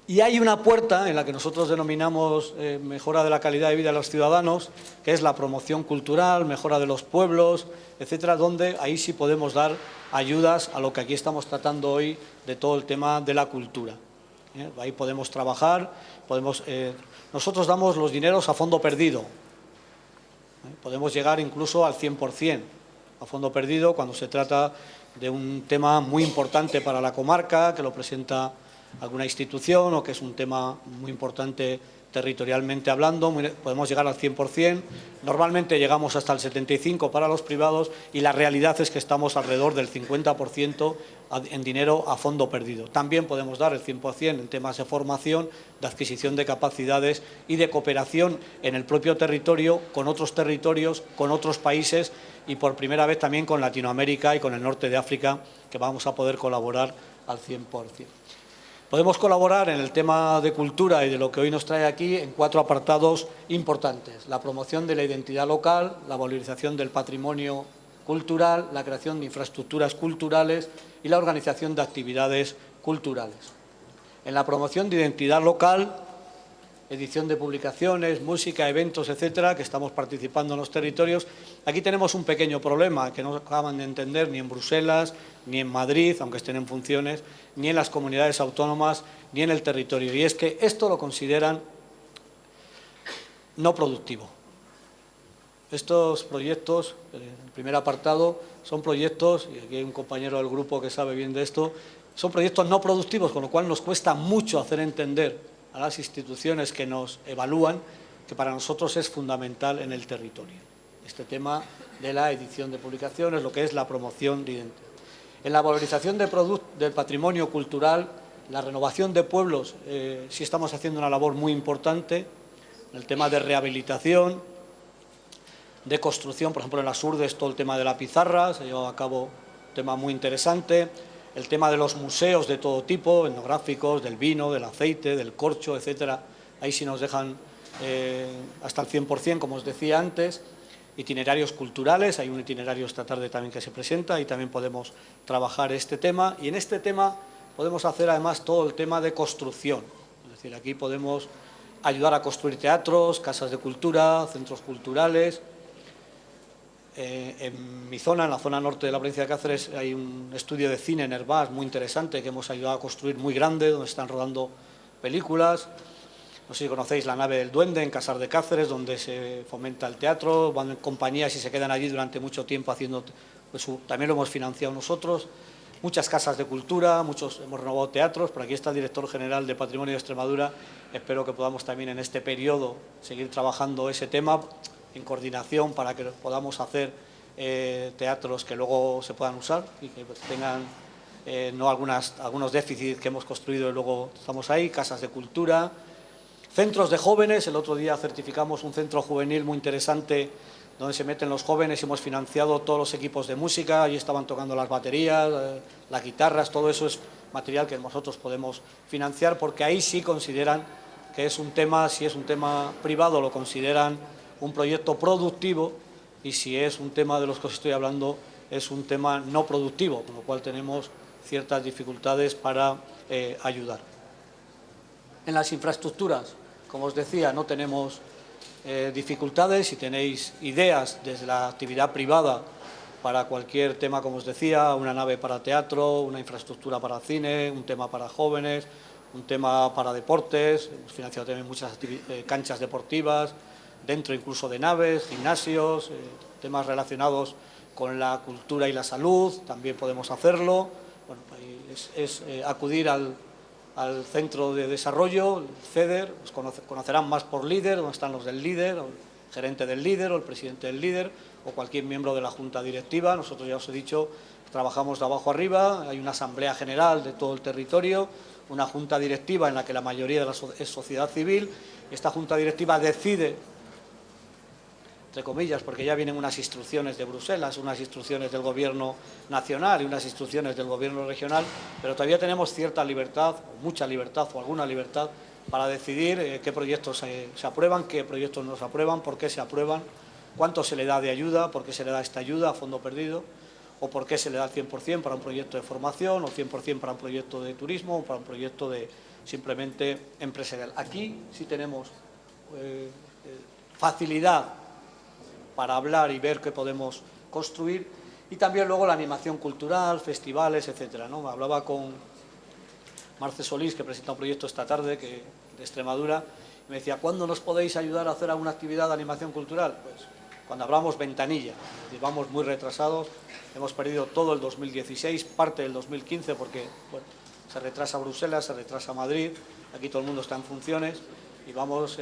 Y hay una puerta en la que nosotros denominamos mejora de la calidad de vida de los ciudadanos, que es la promoción cultural, mejora de los pueblos, etcétera, donde ahí sí podemos dar ayudas a lo que aquí estamos tratando hoy de todo el tema de la cultura. Ahí podemos trabajar, nosotros damos los dineros a fondo perdido, podemos llegar incluso al 100% a fondo perdido cuando se trata de un tema muy importante para la comarca, que lo presenta alguna institución o que es un tema muy importante territorialmente hablando, podemos llegar al 100%, normalmente llegamos hasta el 75% para los privados y la realidad es que estamos alrededor del 50% en dinero a fondo perdido. También podemos dar el 100% en temas de formación, de adquisición de capacidades y de cooperación en el propio territorio, con otros territorios, con otros países y por primera vez también con Latinoamérica y con el norte de África, que vamos a poder colaborar al 100%. Podemos colaborar en el tema de cultura y de lo que hoy nos trae aquí en 4 apartados importantes. La promoción de la identidad local, la valorización del patrimonio cultural, la creación de infraestructuras culturales y la organización de actividades culturales. En la promoción de identidad local, edición de publicaciones, música, eventos, etcétera, que estamos participando en los territorios. Aquí tenemos un pequeño problema que no acaban de entender ni en Bruselas, ni en Madrid, aunque estén en funciones, ni en las comunidades autónomas, ni en el territorio. Y es que esto lo consideran no productivo. Estos proyectos, el primer apartado, son proyectos, y aquí hay un compañero del grupo que sabe bien de esto, son proyectos no productivos, con lo cual nos cuesta mucho hacer entender a las instituciones que nos evalúan que para nosotros es fundamental en el territorio. Este tema de la edición de publicaciones, lo que es la promoción de identidad. En la valorización del patrimonio cultural, la renovación de pueblos, sí estamos haciendo una labor muy importante, en el tema de rehabilitación, de construcción, por ejemplo en las Urdes todo el tema de la pizarra, se ha llevado a cabo un tema muy interesante, el tema de los museos de todo tipo, etnográficos, del vino, del aceite, del corcho, etcétera, ahí sí nos dejan hasta el 100%, como os decía antes. Itinerarios culturales, hay un itinerario esta tarde también que se presenta y también podemos trabajar este tema. Y en este tema podemos hacer además todo el tema de construcción, es decir, aquí podemos ayudar a construir teatros, casas de cultura, centros culturales. En mi zona, en la zona norte de la provincia de Cáceres, hay un estudio de cine en Hervás muy interesante que hemos ayudado a construir, muy grande, donde están rodando películas. No sé si conocéis La nave del duende en Casar de Cáceres, donde se fomenta el teatro, van en compañías y se quedan allí durante mucho tiempo haciendo, pues, también lo hemos financiado nosotros. Muchas casas de cultura, hemos renovado teatros, por aquí está el director general de Patrimonio de Extremadura, espero que podamos también en este periodo seguir trabajando ese tema en coordinación para que podamos hacer teatros que luego se puedan usar y que tengan no algunos déficits que hemos construido y luego estamos ahí, casas de cultura, centros de jóvenes. El otro día certificamos un centro juvenil muy interesante donde se meten los jóvenes y hemos financiado todos los equipos de música, allí estaban tocando las baterías, las guitarras, todo eso es material que nosotros podemos financiar porque ahí sí consideran que es un tema, si es un tema privado lo consideran un proyecto productivo y si es un tema de los que os estoy hablando es un tema no productivo, con lo cual tenemos ciertas dificultades para ayudar. En las infraestructuras, como os decía, no tenemos dificultades. Si tenéis ideas desde la actividad privada para cualquier tema, como os decía, una nave para teatro, una infraestructura para cine, un tema para jóvenes, un tema para deportes, hemos financiado también muchas canchas deportivas, dentro incluso de naves, gimnasios, temas relacionados con la cultura y la salud, también podemos hacerlo. Bueno, es acudir al centro de desarrollo, el CEDER, os conocerán más por líder, donde están los del líder, o el gerente del líder, o el presidente del líder, o cualquier miembro de la junta directiva. Nosotros, ya os he dicho, trabajamos de abajo arriba, hay una asamblea general de todo el territorio, una junta directiva en la que la mayoría es sociedad civil. Esta junta directiva decide, entre comillas, porque ya vienen unas instrucciones de Bruselas, unas instrucciones del Gobierno nacional y unas instrucciones del Gobierno regional, pero todavía tenemos cierta libertad, mucha libertad o alguna libertad para decidir qué proyectos se aprueban, qué proyectos no se aprueban, por qué se aprueban, cuánto se le da de ayuda, por qué se le da esta ayuda a fondo perdido, o por qué se le da el 100% para un proyecto de formación, o 100% para un proyecto de turismo, o para un proyecto de simplemente empresarial. Aquí sí tenemos facilidad para hablar y ver qué podemos construir, y también luego la animación cultural, festivales, etcétera, ¿no? Me hablaba con Marce Solís, que presenta un proyecto esta tarde de Extremadura, y me decía, ¿cuándo nos podéis ayudar a hacer alguna actividad de animación cultural? Pues cuando hablamos ventanilla, es decir, vamos muy retrasados, hemos perdido todo el 2016, parte del 2015, porque bueno, se retrasa Bruselas, se retrasa Madrid, aquí todo el mundo está en funciones, y vamos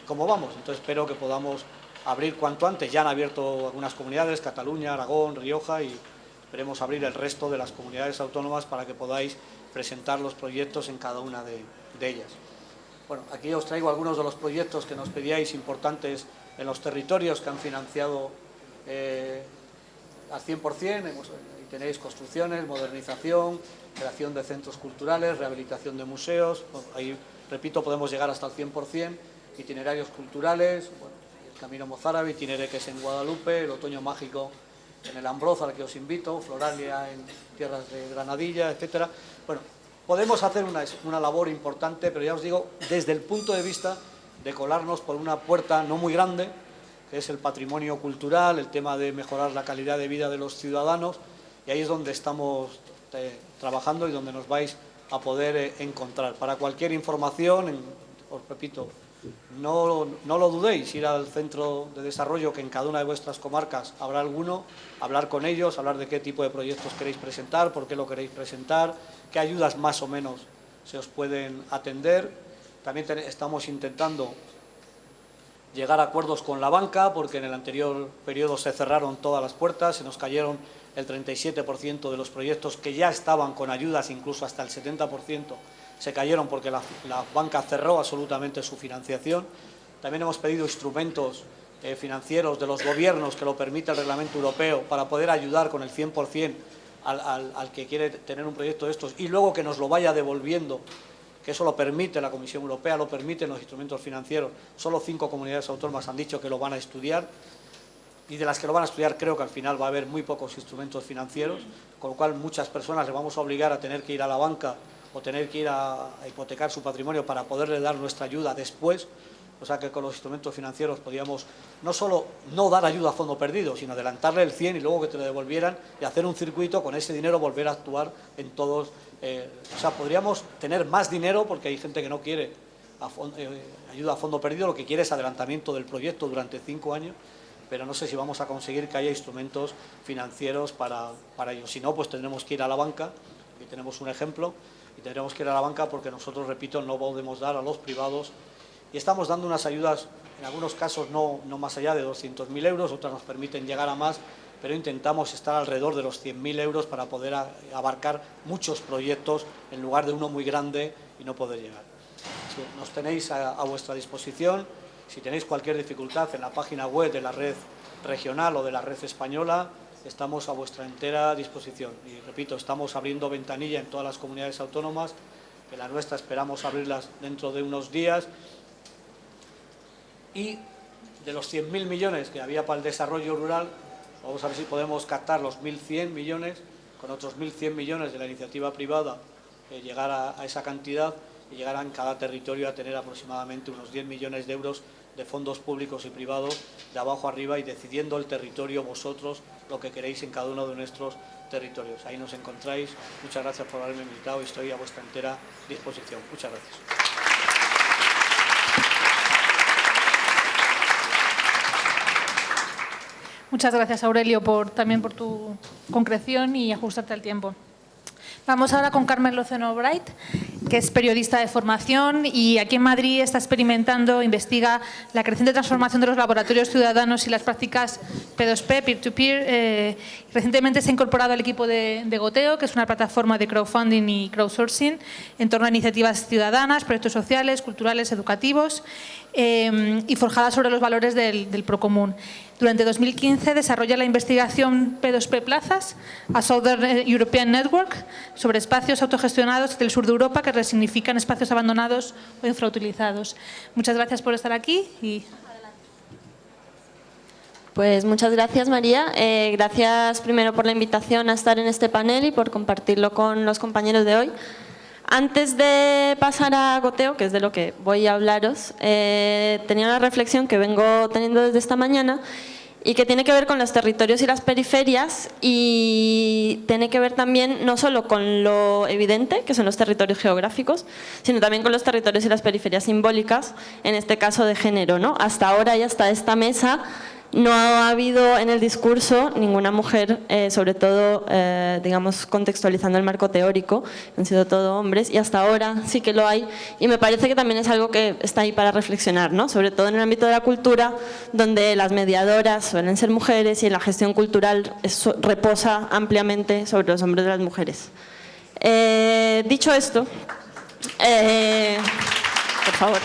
como vamos. Entonces espero que podamos abrir cuanto antes. Ya han abierto algunas comunidades, Cataluña, Aragón, Rioja, y esperemos abrir el resto de las comunidades autónomas para que podáis presentar los proyectos en cada una de ellas. Bueno, aquí os traigo algunos de los proyectos que nos pedíais importantes en los territorios que han financiado al 100%. Ahí tenéis construcciones, modernización, creación de centros culturales, rehabilitación de museos. Bueno, ahí, repito, podemos llegar hasta el 100%. Itinerarios culturales, bueno, el Camino Mozárabe, Itinere, que es en Guadalupe, el Otoño Mágico en el Ambroz, al que os invito, Floralia en tierras de Granadilla, etcétera. Bueno, podemos hacer una labor importante, pero ya os digo, desde el punto de vista de colarnos por una puerta no muy grande, que es el patrimonio cultural, el tema de mejorar la calidad de vida de los ciudadanos, y ahí es donde estamos trabajando y donde nos vais a poder encontrar. Para cualquier información, os repito, no lo dudéis, ir al centro de desarrollo, que en cada una de vuestras comarcas habrá alguno, hablar con ellos, hablar de qué tipo de proyectos queréis presentar, por qué lo queréis presentar, qué ayudas más o menos se os pueden atender. También estamos intentando llegar a acuerdos con la banca, porque en el anterior periodo se cerraron todas las puertas, se nos cayeron el 37% de los proyectos que ya estaban con ayudas, incluso hasta el 70%. Se cayeron porque la banca cerró absolutamente su financiación. También hemos pedido instrumentos financieros de los gobiernos, que lo permite el Reglamento Europeo, para poder ayudar con el 100% al que quiere tener un proyecto de estos, y luego que nos lo vaya devolviendo, que eso lo permite la Comisión Europea, lo permiten los instrumentos financieros. Solo 5 comunidades autónomas han dicho que lo van a estudiar, y de las que lo van a estudiar creo que al final va a haber muy pocos instrumentos financieros, con lo cual muchas personas le vamos a obligar a tener que ir a la banca o tener que ir a hipotecar su patrimonio para poderle dar nuestra ayuda después. O sea que con los instrumentos financieros podíamos no solo no dar ayuda a fondo perdido, sino adelantarle el 100 y luego que te lo devolvieran, y hacer un circuito con ese dinero, volver a actuar en todos. O sea, podríamos tener más dinero, porque hay gente que no quiere ayuda a fondo perdido, lo que quiere es adelantamiento del proyecto durante 5 años, pero no sé si vamos a conseguir que haya instrumentos financieros para ello. Si no, pues tendremos que ir a la banca, y tenemos un ejemplo, y tendremos que ir a la banca porque nosotros, repito, no podemos dar a los privados, y estamos dando unas ayudas, en algunos casos no más allá de 200.000 euros, otras nos permiten llegar a más, pero intentamos estar alrededor de los 100.000 euros para poder abarcar muchos proyectos en lugar de uno muy grande y no poder llegar. Sí, nos tenéis a vuestra disposición. Si tenéis cualquier dificultad, en la página web de la red regional o de la red española, estamos a vuestra entera disposición. Y repito, estamos abriendo ventanilla en todas las comunidades autónomas, que la nuestra esperamos abrirlas dentro de unos días. Y de los 100.000 millones que había para el desarrollo rural, vamos a ver si podemos captar los 1.100 millones, con otros 1.100 millones de la iniciativa privada, llegar a esa cantidad, y llegar en cada territorio a tener aproximadamente unos 10 millones de euros de fondos públicos y privados de abajo arriba y decidiendo el territorio vosotros lo que queréis en cada uno de nuestros territorios. Ahí nos encontráis. Muchas gracias por haberme invitado y estoy a vuestra entera disposición. Muchas gracias. Muchas gracias, Aurelio, también por tu concreción y ajustarte al tiempo. Vamos ahora con Carmen Lozano Bright, que es periodista de formación y aquí en Madrid está experimentando, investiga la creciente transformación de los laboratorios ciudadanos y las prácticas P2P, peer-to-peer. Recientemente se ha incorporado al equipo de Goteo, que es una plataforma de crowdfunding y crowdsourcing en torno a iniciativas ciudadanas, proyectos sociales, culturales, educativos y forjada sobre los valores del procomún. Durante 2015 desarrolla la investigación P2P Plazas, a Southern European Network, sobre espacios autogestionados del sur de Europa que resignifican espacios abandonados o infrautilizados. Muchas gracias por estar aquí y adelante. Pues muchas gracias, María. Gracias primero por la invitación a estar en este panel y por compartirlo con los compañeros de hoy. Antes de pasar a Goteo, que es de lo que voy a hablaros, tenía una reflexión que vengo teniendo desde esta mañana y que tiene que ver con los territorios y las periferias y tiene que ver también no solo con lo evidente, que son los territorios geográficos, sino también con los territorios y las periferias simbólicas, en este caso de género, ¿no? Hasta ahora y hasta esta mesa no ha habido en el discurso ninguna mujer, sobre todo, digamos, contextualizando el marco teórico, han sido todo hombres, y hasta ahora sí que lo hay, y me parece que también es algo que está ahí para reflexionar, ¿no? Sobre todo en el ámbito de la cultura, donde las mediadoras suelen ser mujeres y en la gestión cultural reposa ampliamente sobre los hombros de las mujeres. Dicho esto, por favor.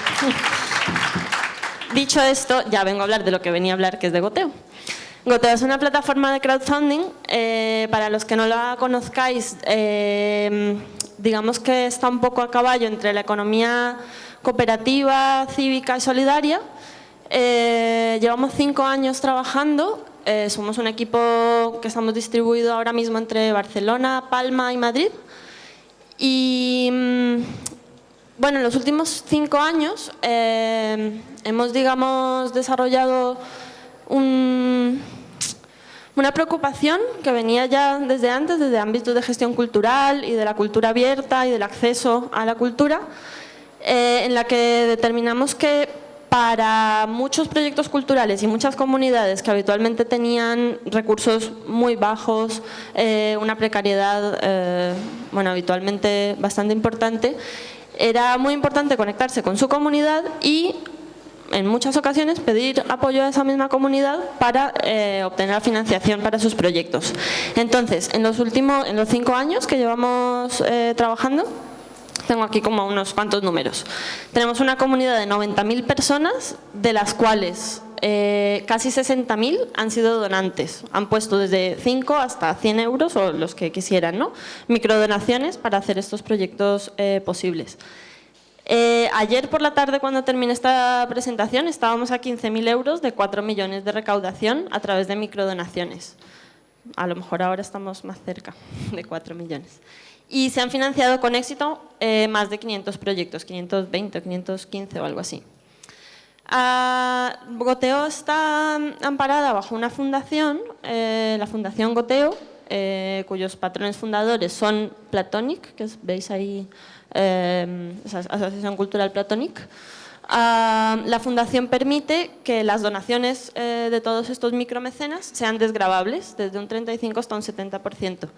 Dicho esto, ya vengo a hablar de lo que venía a hablar, que es de Goteo. Goteo es una plataforma de crowdfunding. Para los que no la conozcáis, digamos que está un poco a caballo entre la economía cooperativa, cívica y solidaria. Llevamos 5 años trabajando. Somos un equipo que estamos distribuidos ahora mismo entre Barcelona, Palma y Madrid. Y bueno, en los últimos 5 años hemos, digamos, desarrollado una preocupación que venía ya desde antes, desde ámbitos de gestión cultural y de la cultura abierta y del acceso a la cultura, en la que determinamos que para muchos proyectos culturales y muchas comunidades que habitualmente tenían recursos muy bajos, una precariedad bueno, habitualmente bastante importante, era muy importante conectarse con su comunidad y en muchas ocasiones pedir apoyo a esa misma comunidad para obtener la financiación para sus proyectos. Entonces, en los 5 años que llevamos trabajando, tengo aquí como unos cuantos números. Tenemos una comunidad de 90.000 personas, de las cuales casi 60.000 han sido donantes. Han puesto desde 5 hasta 100 euros o los que quisieran, ¿no? Microdonaciones para hacer estos proyectos posibles. Ayer por la tarde, cuando terminé esta presentación, estábamos a 15.000 euros de 4 millones de recaudación a través de microdonaciones. A lo mejor ahora estamos más cerca de 4 millones. Y se han financiado con éxito más de 500 proyectos, 520 o 515 o algo así. Goteo está amparada bajo una fundación, la Fundación Goteo, cuyos patrones fundadores son Platonic, que veis ahí, esa Asociación Cultural Platonic. La fundación permite que las donaciones de todos estos micromecenas sean desgravables, desde un 35 hasta un 70%.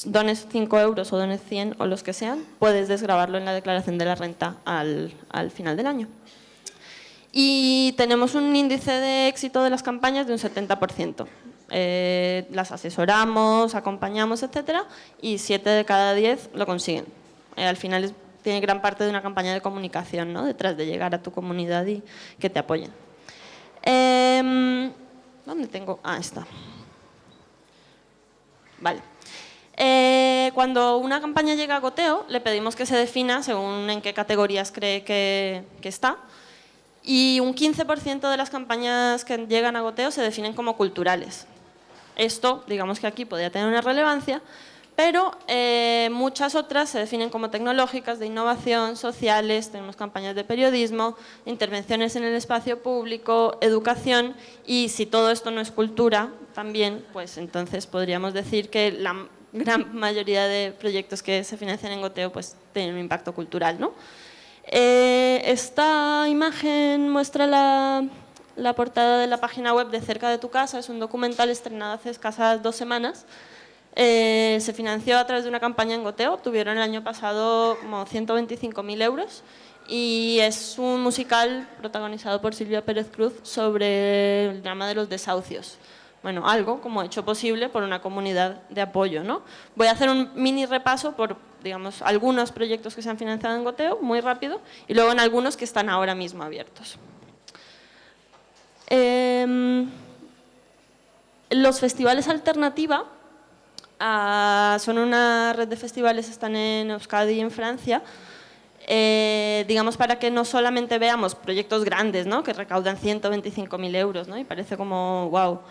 Dones 5 euros o dones 100 o los que sean, puedes desgravarlo en la declaración de la renta al final del año. Y tenemos un índice de éxito de las campañas de un 70%. Las asesoramos, acompañamos, etcétera, y 7 de cada 10 lo consiguen. Al final tiene gran parte de una campaña de comunicación, ¿no? Detrás de llegar a tu comunidad y que te apoyen. ¿Dónde tengo? Ah, está. Vale. Cuando una campaña llega a Goteo, le pedimos que se defina según en qué categorías cree que está. Y un 15% de las campañas que llegan a Goteo se definen como culturales. Esto, digamos que aquí podría tener una relevancia, pero muchas otras se definen como tecnológicas, de innovación, sociales, tenemos campañas de periodismo, intervenciones en el espacio público, educación, y si todo esto no es cultura también, pues entonces podríamos decir que la gran mayoría de proyectos que se financian en Goteo pues tienen un impacto cultural, ¿no? Esta imagen muestra la portada de la página web de Cerca de tu casa, es un documental estrenado hace escasas 2 semanas. Se financió a través de una campaña en Goteo, obtuvieron el año pasado como 125.000 euros y es un musical protagonizado por Silvia Pérez Cruz sobre el drama de los desahucios. Bueno, algo como hecho posible por una comunidad de apoyo, ¿no? Voy a hacer un mini repaso por, digamos, algunos proyectos que se han financiado en Goteo, muy rápido, y luego en algunos que están ahora mismo abiertos. Los festivales alternativa son una red de festivales, están en Euskadi y en Francia, digamos para que no solamente veamos proyectos grandes, ¿no? Que recaudan 125.000 euros, ¿no? Y parece como, wow,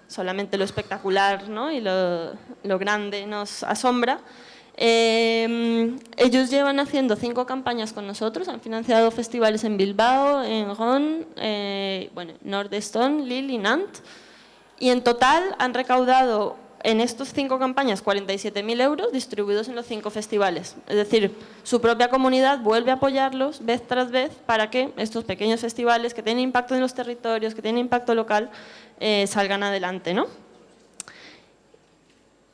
solamente lo espectacular, ¿no? Y lo grande nos asombra. Ellos llevan haciendo 5 campañas con nosotros, han financiado festivales en Bilbao, en Ron, bueno, Nordestone, Lille y Nantes, y en total han recaudado en estas 5 campañas 47.000 euros distribuidos en los 5 festivales. Es decir, su propia comunidad vuelve a apoyarlos vez tras vez para que estos pequeños festivales que tienen impacto en los territorios, que tienen impacto local, salgan adelante, ¿no?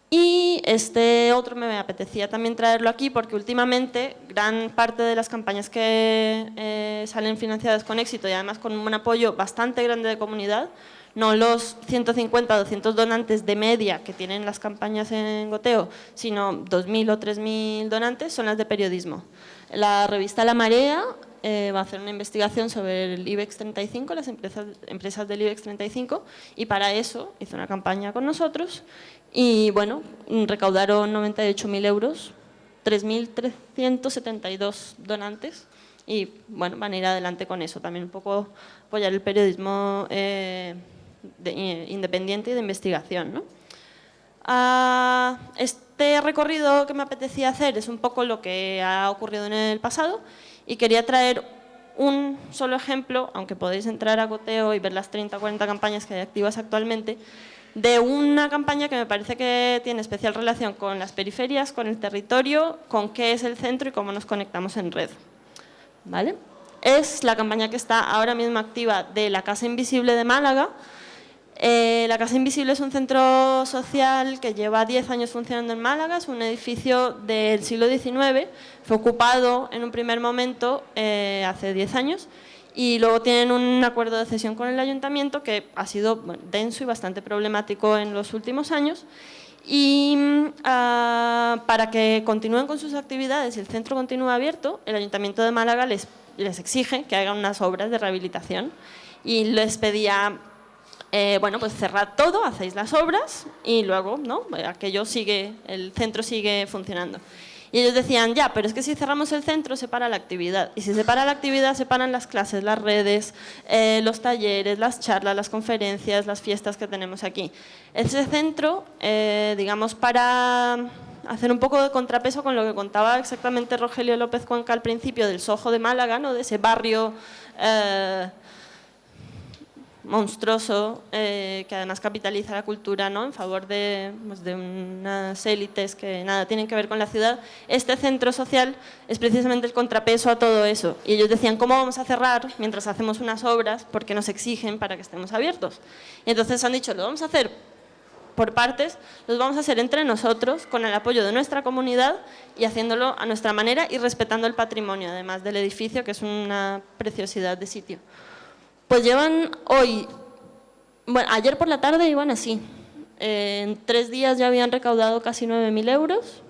Y este otro me apetecía también traerlo aquí porque últimamente gran parte de las campañas que salen financiadas con éxito y además con un apoyo bastante grande de comunidad, no los 150 o 200 donantes de media que tienen las campañas en Goteo, sino 2.000 o 3.000 donantes, son las de periodismo. La revista La Marea va a hacer una investigación sobre el IBEX 35, las empresas del IBEX 35, y para eso hizo una campaña con nosotros y bueno, recaudaron 98.000 euros, 3.372 donantes y bueno, van a ir adelante con eso, también un poco apoyar el periodismo independiente y de investigación, ¿no? Este recorrido que me apetecía hacer es un poco lo que ha ocurrido en el pasado y quería traer un solo ejemplo, aunque podéis entrar a Goteo y ver las 30 o 40 campañas que hay activas actualmente, de una campaña que me parece que tiene especial relación con las periferias, con el territorio, con qué es el centro y cómo nos conectamos en red, ¿vale? Es la campaña que está ahora mismo activa de la Casa Invisible de Málaga. La Casa Invisible es un centro social que lleva 10 años funcionando en Málaga, es un edificio del siglo XIX, fue ocupado en un primer momento hace 10 años y luego tienen un acuerdo de cesión con el ayuntamiento que ha sido denso y bastante problemático en los últimos años y para que continúen con sus actividades y el centro continúe abierto, el Ayuntamiento de Málaga les exige que hagan unas obras de rehabilitación y les pedía bueno, pues cerrad todo, hacéis las obras y luego, ¿no? Aquello sigue, el centro sigue funcionando. Y ellos decían, ya, pero es que si cerramos el centro se para la actividad. Y si se para la actividad se paran las clases, las redes, los talleres, las charlas, las conferencias, las fiestas que tenemos aquí. Ese centro, digamos, para hacer un poco de contrapeso con lo que contaba exactamente Rogelio López Cuenca al principio del Soho de Málaga, ¿no? De ese barrio monstruoso que además capitaliza la cultura, ¿no? En favor de unas élites que nada tienen que ver con la ciudad. Este centro social es precisamente el contrapeso a todo eso y ellos decían, ¿cómo vamos a cerrar mientras hacemos unas obras? Porque nos exigen para que estemos abiertos. Y entonces han dicho, lo vamos a hacer por partes, los vamos a hacer entre nosotros con el apoyo de nuestra comunidad y haciéndolo a nuestra manera y respetando el patrimonio además del edificio, que es una preciosidad de sitio. Pues llevan hoy, bueno, ayer por la tarde iban así, en 3 días ya habían recaudado casi 9.000 euros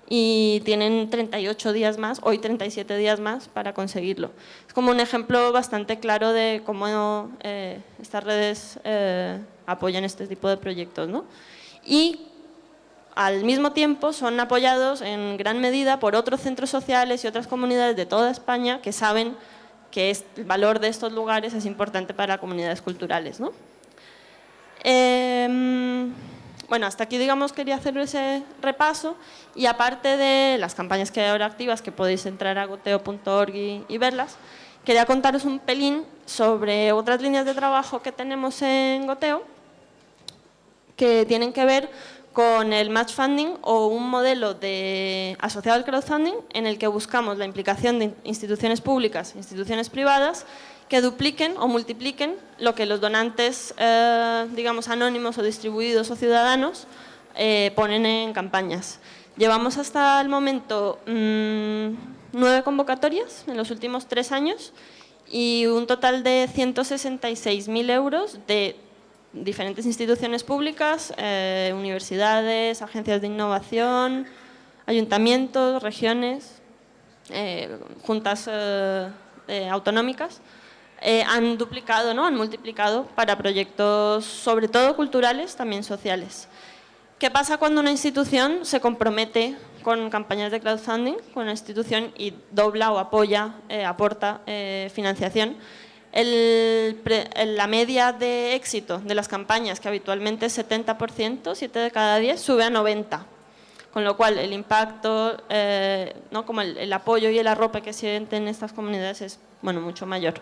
y tienen 38 días más, hoy 37 días más para conseguirlo. Es como un ejemplo bastante claro de cómo estas redes apoyan este tipo de proyectos, ¿no? Y al mismo tiempo son apoyados en gran medida por otros centros sociales y otras comunidades de toda España que saben que el valor de estos lugares es importante para comunidades culturales, ¿no? Bueno, hasta aquí, digamos, quería hacer ese repaso y aparte de las campañas que hay ahora activas, que podéis entrar a goteo.org y verlas, quería contaros un pelín sobre otras líneas de trabajo que tenemos en Goteo que tienen que ver con el match funding o un modelo asociado al crowdfunding en el que buscamos la implicación de instituciones públicas, instituciones privadas, que dupliquen o multipliquen lo que los donantes, digamos, anónimos o distribuidos o ciudadanos ponen en campañas. Llevamos hasta el momento 9 convocatorias en los últimos 3 años y un total de 166.000 euros de diferentes instituciones públicas, universidades, agencias de innovación, ayuntamientos, regiones, juntas autonómicas, han duplicado, ¿no? Han multiplicado para proyectos sobre todo culturales, también sociales. ¿Qué pasa cuando una institución se compromete con campañas de crowdfunding, con una institución y dobla o apoya, aporta financiación? La media de éxito de las campañas, que habitualmente es 70%, 7 de cada 10, sube a 90%. Con lo cual el impacto, ¿no? Como el apoyo y el arrope que sienten estas comunidades es, bueno, mucho mayor.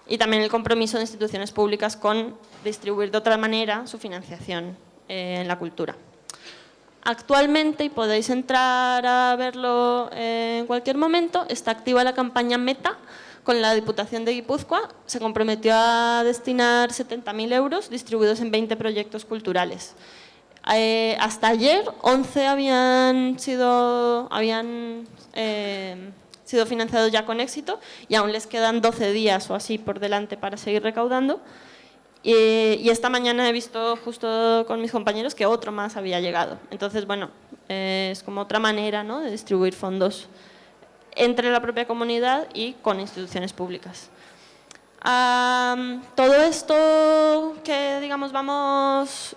Y también el compromiso de instituciones públicas con distribuir de otra manera su financiación en la cultura. Actualmente, y podéis entrar a verlo en cualquier momento, está activa la campaña Meta con la Diputación de Guipúzcoa. Se comprometió a destinar 70.000 euros distribuidos en 20 proyectos culturales. Hasta ayer 11 habían sido financiados ya con éxito y aún les quedan 12 días o así por delante para seguir recaudando. Y esta mañana he visto justo con mis compañeros que otro más había llegado. Entonces, bueno, es como otra manera, ¿no?, de distribuir fondos entre la propia comunidad y con instituciones públicas. Todo esto que, digamos, vamos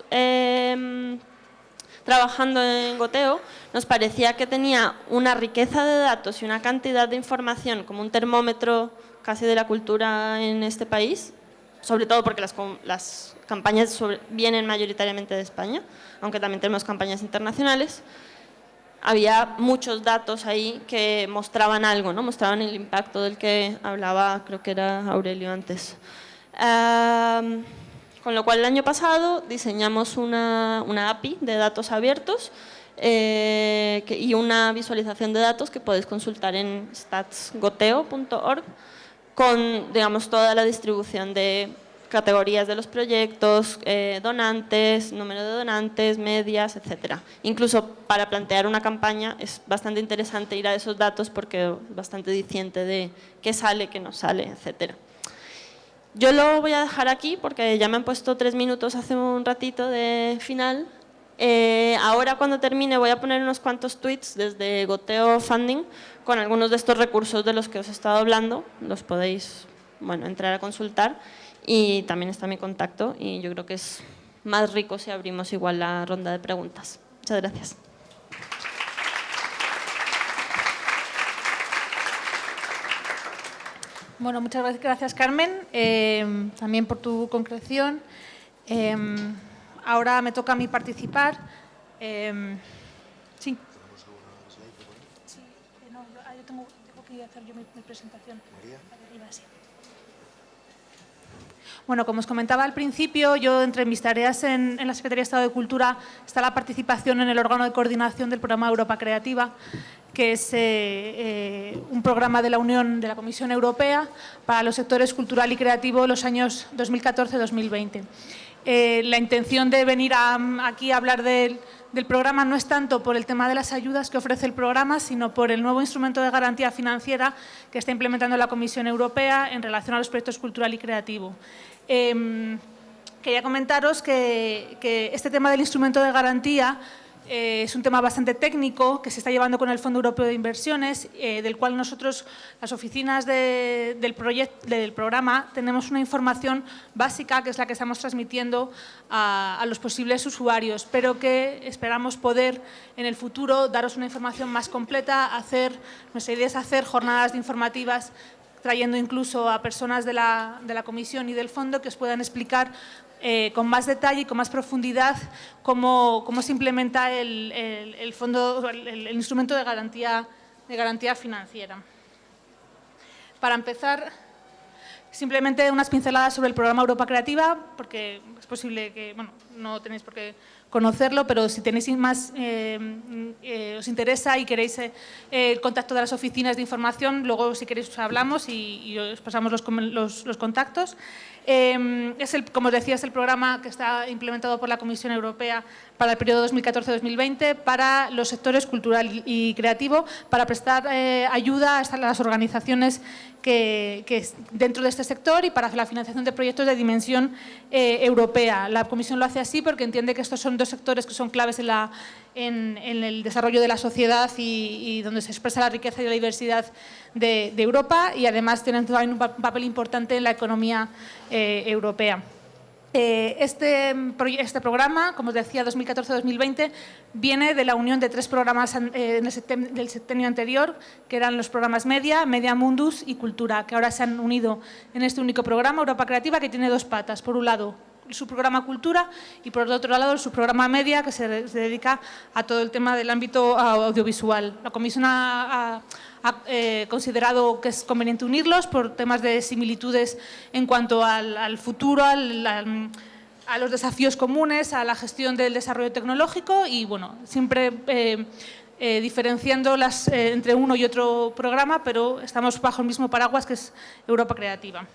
trabajando en Goteo, nos parecía que tenía una riqueza de datos y una cantidad de información como un termómetro casi de la cultura en este país, sobre todo porque las campañas vienen mayoritariamente de España, aunque también tenemos campañas internacionales. Había muchos datos ahí que mostraban algo, ¿no? Mostraban el impacto del que hablaba, creo que era Aurelio antes. Con lo cual el año pasado diseñamos una API de datos abiertos y una visualización de datos que podéis consultar en statsgoteo.org con, digamos, toda la distribución de categorías de los proyectos, donantes, número de donantes, medias, etcétera. Incluso para plantear una campaña es bastante interesante ir a esos datos porque es bastante diciente de qué sale, qué no sale, etcétera. Yo lo voy a dejar aquí porque ya me han puesto 3 minutos hace un ratito de final. Ahora cuando termine voy a poner unos cuantos tweets desde Goteo Funding con algunos de estos recursos de los que os he estado hablando. Los podéis, bueno, entrar a consultar y también está mi contacto y yo creo que es más rico si abrimos igual la ronda de preguntas. Muchas gracias. Bueno, muchas gracias Carmen, también por tu concreción. Ahora me toca a mí participar. Sí. Sí, no, yo tengo que hacer yo mi presentación. Arriba, sí. Bueno, como os comentaba al principio, yo entre mis tareas en la Secretaría de Estado de Cultura está la participación en el órgano de coordinación del programa Europa Creativa, que es un programa de la Unión, de la Comisión Europea, para los sectores cultural y creativo en los años 2014-2020. La intención de venir aquí a hablar del programa no es tanto por el tema de las ayudas que ofrece el programa, sino por el nuevo instrumento de garantía financiera que está implementando la Comisión Europea en relación a los proyectos cultural y creativo. Quería comentaros que este tema del instrumento de garantía es un tema bastante técnico que se está llevando con el Fondo Europeo de Inversiones, del cual nosotros, las oficinas del programa, tenemos una información básica que es la que estamos transmitiendo a los posibles usuarios, pero que esperamos poder en el futuro daros una información más completa. Nuestra idea es hacer jornadas informativas trayendo incluso a personas de la Comisión y del Fondo que os puedan explicar con más detalle y con más profundidad cómo se implementa el fondo, el instrumento de garantía financiera. Para empezar, simplemente unas pinceladas sobre el programa Europa Creativa, porque es posible que, bueno, no tenéis por qué conocerlo, pero si tenéis más, os interesa y queréis el contacto de las oficinas de información, luego si queréis hablamos y os pasamos los contactos. Como os decía, es el programa que está implementado por la Comisión Europea para el periodo 2014-2020 para los sectores cultural y creativo, para prestar ayuda a las organizaciones que dentro de este sector y para la financiación de proyectos de dimensión europea. La Comisión lo hace así porque entiende que estos son dos sectores que son claves en el desarrollo de la sociedad y donde se expresa la riqueza y la diversidad de Europa, y además tienen también un papel importante en la economía europea. Este programa, como os decía, 2014-2020, viene de la unión de 3 programas del septenio anterior, que eran los programas Media, Media Mundus y Cultura, que ahora se han unido en este único programa, Europa Creativa, que tiene 2 patas. Por un lado, su programa Cultura y, por otro lado, su programa Media, que se dedica a todo el tema del ámbito audiovisual. La Comisión ha considerado que es conveniente unirlos por temas de similitudes en cuanto al futuro, a los desafíos comunes, a la gestión del desarrollo tecnológico y, bueno, siempre diferenciando entre uno y otro programa, pero estamos bajo el mismo paraguas, que es Europa Creativa.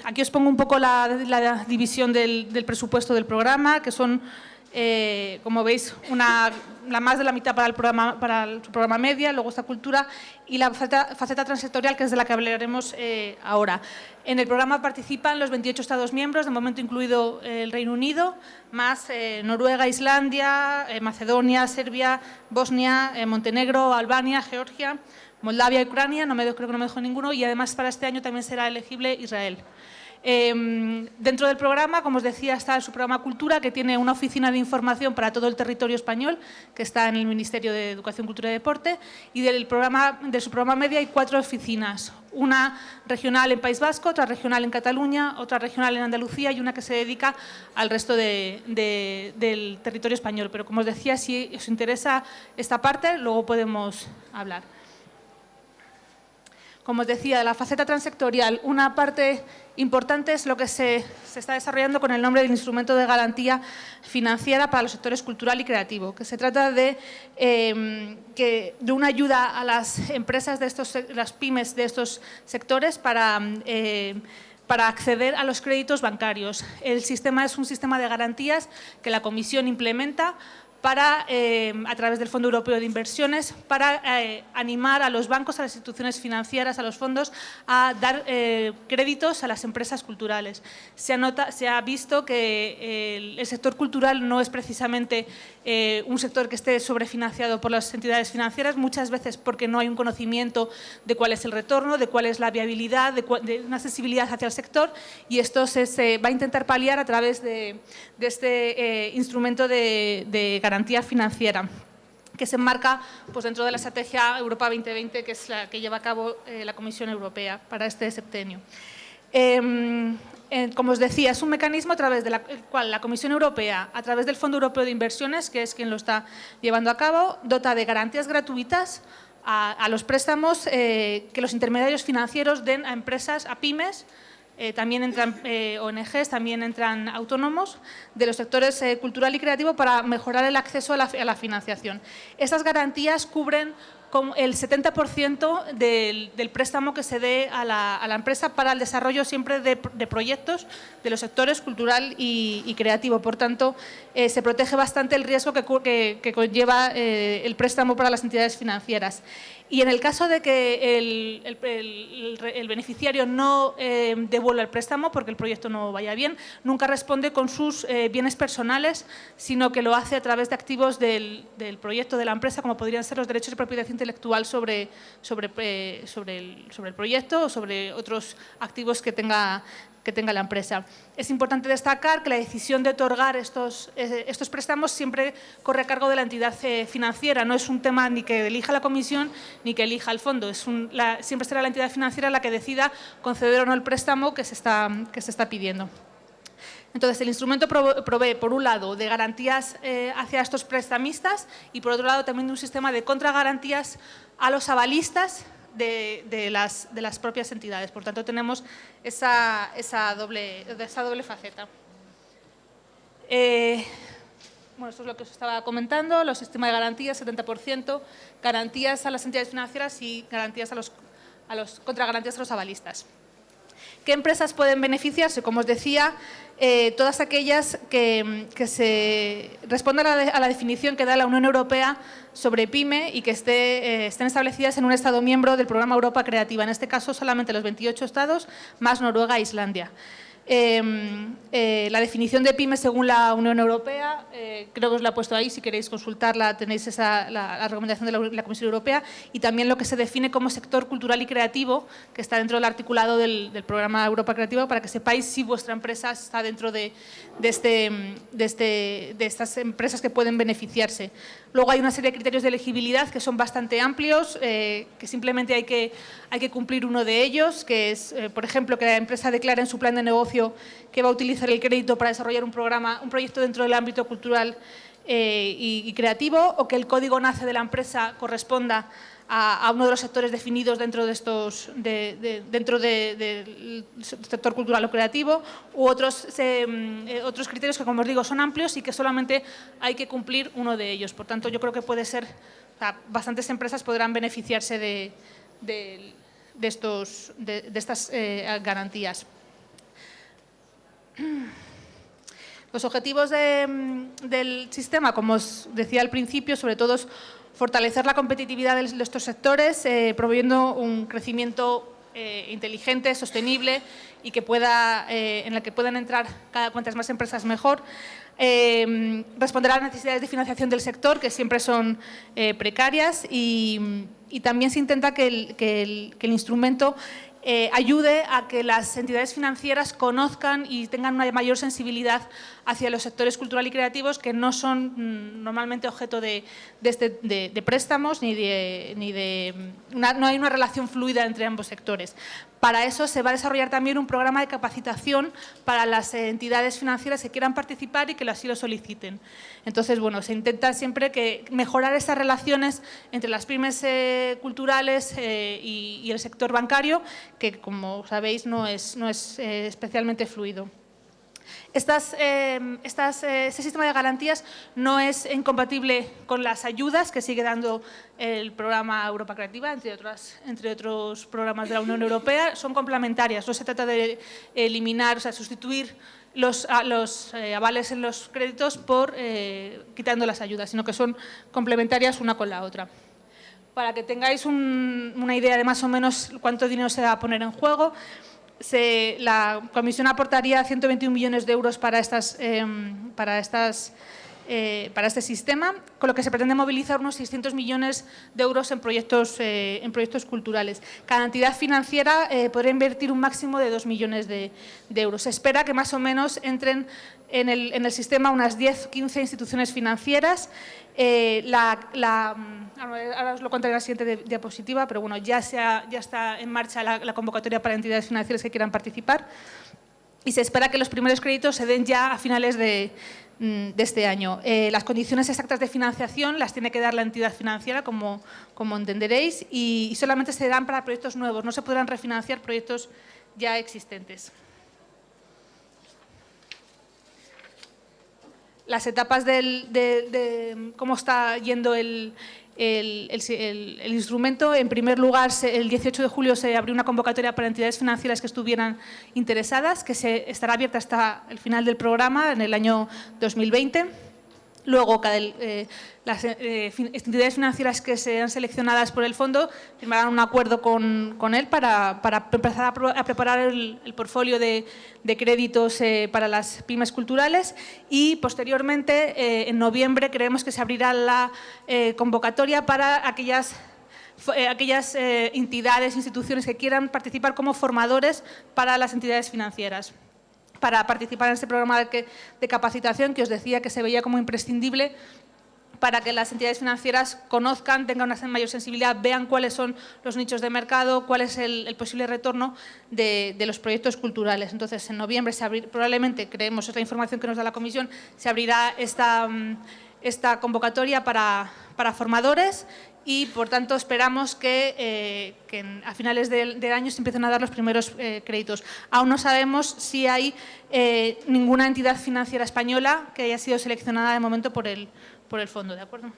Aquí os pongo un poco la división del presupuesto del programa, que son, como veis, más de la mitad para el programa Media, luego está Cultura y la faceta transsectorial, que es de la que hablaremos ahora. En el programa participan los 28 Estados miembros, de momento incluido el Reino Unido, más Noruega, Islandia, Macedonia, Serbia, Bosnia, Montenegro, Albania, Georgia, Moldavia y Ucrania, creo que no me dejo ninguno, y además para este año también será elegible Israel. Dentro del programa, como os decía, está su programa Cultura, que tiene una oficina de información para todo el territorio español, que está en el Ministerio de Educación, Cultura y Deporte, y de su programa Media hay 4 oficinas, una regional en País Vasco, otra regional en Cataluña, otra regional en Andalucía y una que se dedica al resto del territorio español. Pero, como os decía, si os interesa esta parte, luego podemos hablar. Como os decía, de la faceta transsectorial, una parte importante es lo que se está desarrollando con el nombre del Instrumento de Garantía Financiera para los sectores cultural y creativo, que se trata de una ayuda a las empresas las pymes de estos sectores para acceder a los créditos bancarios. El sistema es un sistema de garantías que la Comisión implementa a través del Fondo Europeo de Inversiones, para animar a los bancos, a las instituciones financieras, a los fondos, a dar créditos a las empresas culturales. Se ha visto que el sector cultural no es precisamente un sector que esté sobrefinanciado por las entidades financieras, muchas veces porque no hay un conocimiento de cuál es el retorno, de cuál es la viabilidad, de una sensibilidad hacia el sector, y esto se va a intentar paliar a través de este instrumento de garantía financiera, que se enmarca pues, dentro de la estrategia Europa 2020, que es la que lleva a cabo la Comisión Europea para este septenio. Como os decía, es un mecanismo a través del cual la Comisión Europea, a través del Fondo Europeo de Inversiones, que es quien lo está llevando a cabo, dota de garantías gratuitas a los préstamos que los intermediarios financieros den a empresas, a pymes. También entran ONGs, también entran autónomos de los sectores cultural y creativo para mejorar el acceso a la financiación. Estas garantías cubren el 70% del préstamo que se dé a la empresa para el desarrollo siempre de proyectos de los sectores cultural y creativo. Por tanto, se protege bastante el riesgo que conlleva el préstamo para las entidades financieras. Y en el caso de que el beneficiario no devuelva el préstamo porque el proyecto no vaya bien, nunca responde con sus bienes personales, sino que lo hace a través de activos del proyecto de la empresa, como podrían ser los derechos de propiedad intelectual sobre el proyecto o sobre otros activos que tenga tenga la empresa. Es importante destacar que la decisión de otorgar estos préstamos siempre corre a cargo de la entidad financiera. No es un tema ni que elija la comisión ni que elija el fondo. Siempre será la entidad financiera la que decida conceder o no el préstamo que se está pidiendo. Entonces, el instrumento provee, por un lado, de garantías hacia estos prestamistas y, por otro lado, también de un sistema de contragarantías a los avalistas de las propias entidades. Por tanto, tenemos esa doble faceta. Bueno, esto es lo que os estaba comentando, los sistemas de garantías, 70%, garantías a las entidades financieras y garantías contragarantías a los avalistas. ¿Qué empresas pueden beneficiarse? Como os decía, todas aquellas que se respondan a la definición que da la Unión Europea sobre PYME y que estén establecidas en un Estado miembro del programa Europa Creativa. En este caso, solamente los 28 Estados, más Noruega e Islandia. La definición de PYME según la Unión Europea, creo que os la he puesto ahí, si queréis consultarla tenéis la recomendación de la Comisión Europea, y también lo que se define como sector cultural y creativo, que está dentro del articulado del programa Europa Creativa, para que sepáis si vuestra empresa está dentro de estas empresas que pueden beneficiarse. Luego hay una serie de criterios de elegibilidad que son bastante amplios, que simplemente hay que cumplir uno de ellos, que es, por ejemplo, que la empresa declare en su plan de negocio que va a utilizar el crédito para desarrollar un proyecto dentro del ámbito cultural y creativo, o que el código NACE de la empresa corresponda a uno de los sectores definidos dentro del sector cultural o creativo, u otros criterios que, como os digo, son amplios y que solamente hay que cumplir uno de ellos. Por tanto, yo creo que bastantes empresas podrán beneficiarse de estas garantías. Los objetivos del sistema, como os decía al principio, sobre todo es fortalecer la competitividad de estos sectores, proveyendo un crecimiento inteligente, sostenible y en el que puedan entrar cuantas más empresas mejor. Responder a las necesidades de financiación del sector, que siempre son precarias, y también se intenta que el instrumento ayude a que las entidades financieras conozcan y tengan una mayor sensibilidad hacia los sectores cultural y creativos, que no son normalmente objeto de préstamos no hay una relación fluida entre ambos sectores. Para eso se va a desarrollar también un programa de capacitación para las entidades financieras que quieran participar y que así lo soliciten. Entonces, bueno, se intenta siempre mejorar esas relaciones entre las pymes culturales y el sector bancario, que, como sabéis, no es especialmente fluido. Este sistema de garantías no es incompatible con las ayudas que sigue dando el programa Europa Creativa, entre otros programas de la Unión Europea. Son complementarias, no se trata de eliminar, o sea, sustituir los avales en los créditos quitando las ayudas, sino que son complementarias una con la otra. Para que tengáis una idea de más o menos cuánto dinero se va a poner en juego, la Comisión aportaría 121 millones de euros para este sistema, con lo que se pretende movilizar unos 600 millones de euros en proyectos culturales. Cada entidad financiera podrá invertir un máximo de 2 millones de euros. Se espera que más o menos entren en el sistema unas 10 o 15 instituciones financieras. Ahora os lo contaré en la siguiente diapositiva, pero bueno, ya está en marcha la convocatoria para entidades financieras que quieran participar, y se espera que los primeros créditos se den ya a finales de este año. Las condiciones exactas de financiación las tiene que dar la entidad financiera, como entenderéis, y solamente se darán para proyectos nuevos, no se podrán refinanciar proyectos ya existentes. Las etapas de cómo está yendo el instrumento. En primer lugar, el 18 de julio se abrió una convocatoria para entidades financieras que estuvieran interesadas, que estará abierta hasta el final del programa, en el año 2020. Luego, las entidades financieras que sean seleccionadas por el fondo firmarán un acuerdo con él para empezar a preparar el portfolio de créditos para las pymes culturales, y posteriormente, en noviembre, creemos que se abrirá la convocatoria para aquellas aquellas entidades, instituciones que quieran participar como formadores para las entidades financieras, para participar en este programa de capacitación que os decía que se veía como imprescindible para que las entidades financieras conozcan, tengan una mayor sensibilidad, vean cuáles son los nichos de mercado, cuál es el posible retorno de los proyectos culturales. Entonces, en noviembre probablemente, creemos, es la información que nos da la Comisión, se abrirá esta convocatoria para formadores y, por tanto, esperamos que a finales del año se empiecen a dar los primeros créditos. Aún no sabemos si hay ninguna entidad financiera española que haya sido seleccionada de momento por el fondo, ¿de acuerdo?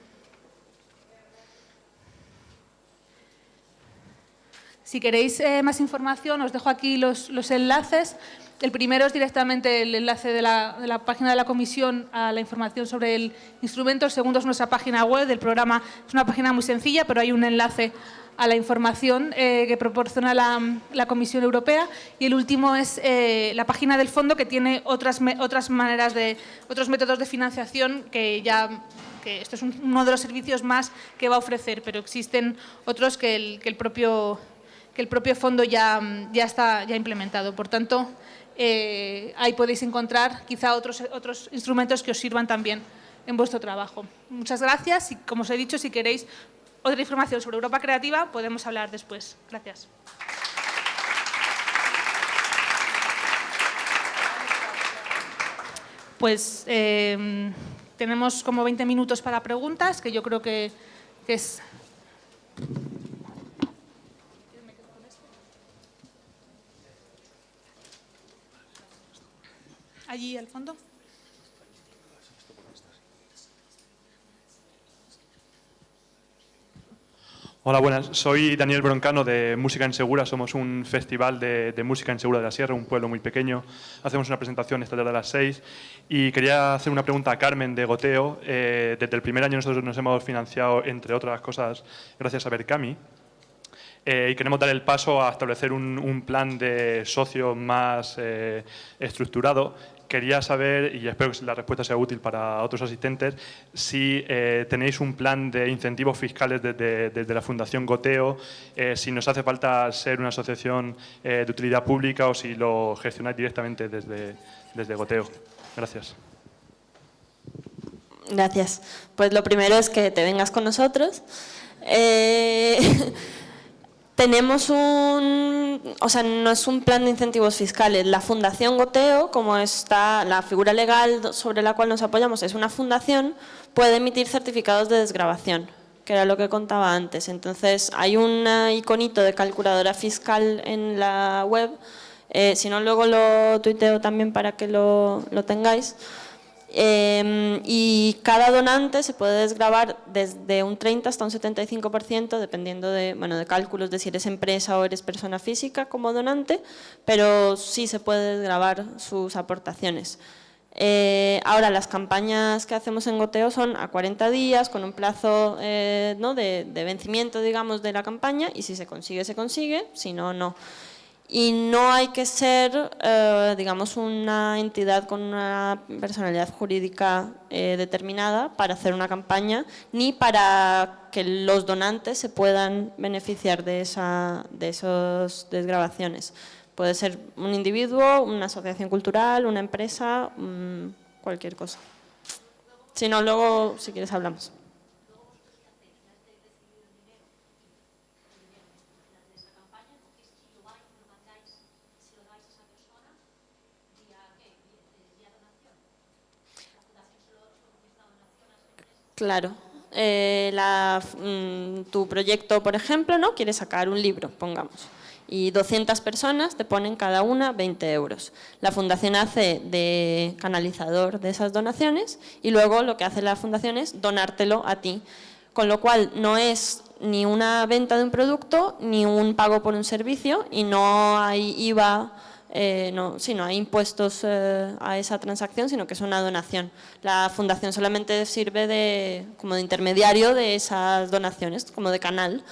Si queréis más información, os dejo aquí los enlaces. El primero es directamente el enlace de la página de la Comisión a la información sobre el instrumento. El segundo es nuestra página web del programa. Es una página muy sencilla, pero hay un enlace a la información que proporciona la Comisión Europea. Y el último es la página del fondo, que tiene otros métodos de financiación que esto es uno de los servicios más que va a ofrecer, pero existen otros que el propio fondo ya está implementado. Por tanto, ahí podéis encontrar quizá otros instrumentos que os sirvan también en vuestro trabajo. Muchas gracias y, como os he dicho, si queréis otra información sobre Europa Creativa, podemos hablar después. Gracias. Pues tenemos como 20 minutos para preguntas, que yo creo que es... Allí al fondo. Hola, buenas. Soy Daniel Broncano de Música en Segura. Somos un festival de música en Segura de la Sierra, un pueblo muy pequeño. Hacemos una presentación esta tarde a las 6 y quería hacer una pregunta a Carmen de Goteo. Desde el primer año nosotros nos hemos financiado, entre otras cosas, gracias a Berkami. Y queremos dar el paso a establecer un plan de socios más estructurado. Quería saber, y espero que la respuesta sea útil para otros asistentes, si tenéis un plan de incentivos fiscales desde la Fundación Goteo, si nos hace falta ser una asociación de utilidad pública o si lo gestionáis directamente desde Goteo. Gracias. Gracias. Pues lo primero es que te vengas con nosotros. Tenemos o sea, no es un plan de incentivos fiscales. La Fundación Goteo, como está la figura legal sobre la cual nos apoyamos, es una fundación, puede emitir certificados de desgravación, que era lo que contaba antes. Entonces, hay un iconito de calculadora fiscal en la web, si no, luego lo tuiteo también para que lo tengáis. Y cada donante se puede desgravar desde un 30 hasta un 75%, dependiendo de cálculos de si eres empresa o eres persona física como donante, pero sí se puede desgravar sus aportaciones. Ahora, las campañas que hacemos en Goteo son a 40 días, con un plazo de vencimiento, digamos, de la campaña, y si se consigue, se consigue, si no, no. Y no hay que ser, digamos, una entidad con una personalidad jurídica determinada para hacer una campaña, ni para que los donantes se puedan beneficiar de esas desgravaciones. Puede ser un individuo, una asociación cultural, una empresa, cualquier cosa. Si no, luego, si quieres, hablamos. Claro. Tu proyecto, por ejemplo, ¿no? Quiere sacar un libro, pongamos, y 200 personas te ponen cada una 20 euros. La Fundación hace de canalizador de esas donaciones y luego lo que hace la Fundación es donártelo a ti, con lo cual no es ni una venta de un producto ni un pago por un servicio y no hay IVA. No hay impuestos a esa transacción, sino que es una donación. La fundación solamente sirve como de intermediario de esas donaciones, como de canal,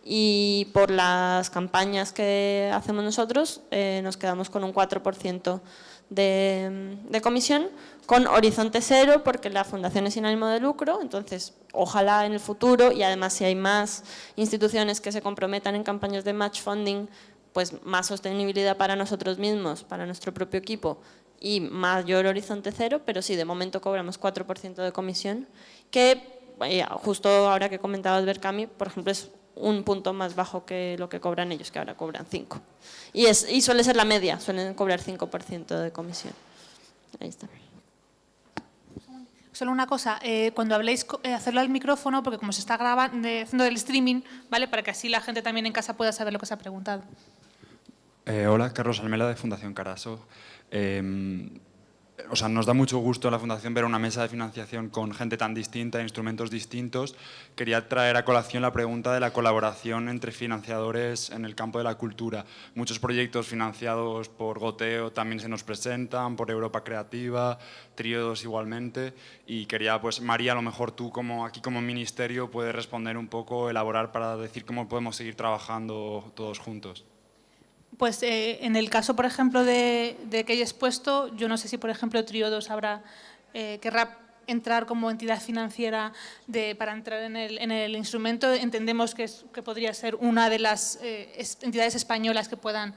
y por las campañas que hacemos nosotros nos quedamos con un 4% de comisión, con horizonte cero, porque la fundación es sin ánimo de lucro. Entonces, ojalá en el futuro, y además si hay más instituciones que se comprometan en campañas de match funding, pues más sostenibilidad para nosotros mismos, para nuestro propio equipo y mayor horizonte cero, pero sí, de momento cobramos 4% de comisión, que justo ahora que comentabas Berkami, por ejemplo, es un punto más bajo que lo que cobran ellos, que ahora cobran 5%. Y suele ser la media, suelen cobrar 5% de comisión. Ahí está. Solo una cosa, cuando habléis, hacerlo al micrófono, porque como se está grabando, haciendo el streaming, ¿vale? Para que así la gente también en casa pueda saber lo que se ha preguntado. Hola, Carlos Almela, de Fundación Caraso. Nos da mucho gusto en la Fundación ver una mesa de financiación con gente tan distinta, instrumentos distintos. Quería traer a colación la pregunta de la colaboración entre financiadores en el campo de la cultura. Muchos proyectos financiados por Goteo también se nos presentan, por Europa Creativa, Tríodos igualmente. Y quería, pues María, a lo mejor tú aquí como ministerio puedes responder un poco, elaborar para decir cómo podemos seguir trabajando todos juntos. Pues en el caso, por ejemplo, de que haya expuesto, yo no sé si, por ejemplo, Tríodos querrá entrar como entidad financiera para entrar en el instrumento. Entendemos que podría ser una de las entidades españolas que puedan,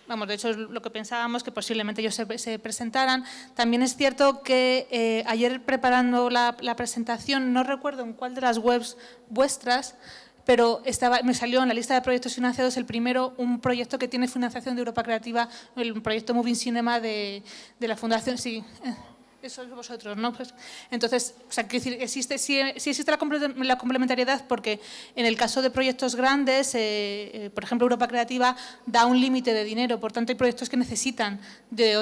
vamos, de hecho es lo que pensábamos, que posiblemente ellos se presentaran. También es cierto que ayer preparando la presentación, no recuerdo en cuál de las webs vuestras, pero me salió en la lista de proyectos financiados el primero, un proyecto que tiene financiación de Europa Creativa, el proyecto Moving Cinema de la Fundación, sí, eso es vosotros, ¿no? Pues, entonces, o sea, quiero decir, sí existe la complementariedad, porque en el caso de proyectos grandes, por ejemplo, Europa Creativa da un límite de dinero, por tanto hay proyectos que necesitan de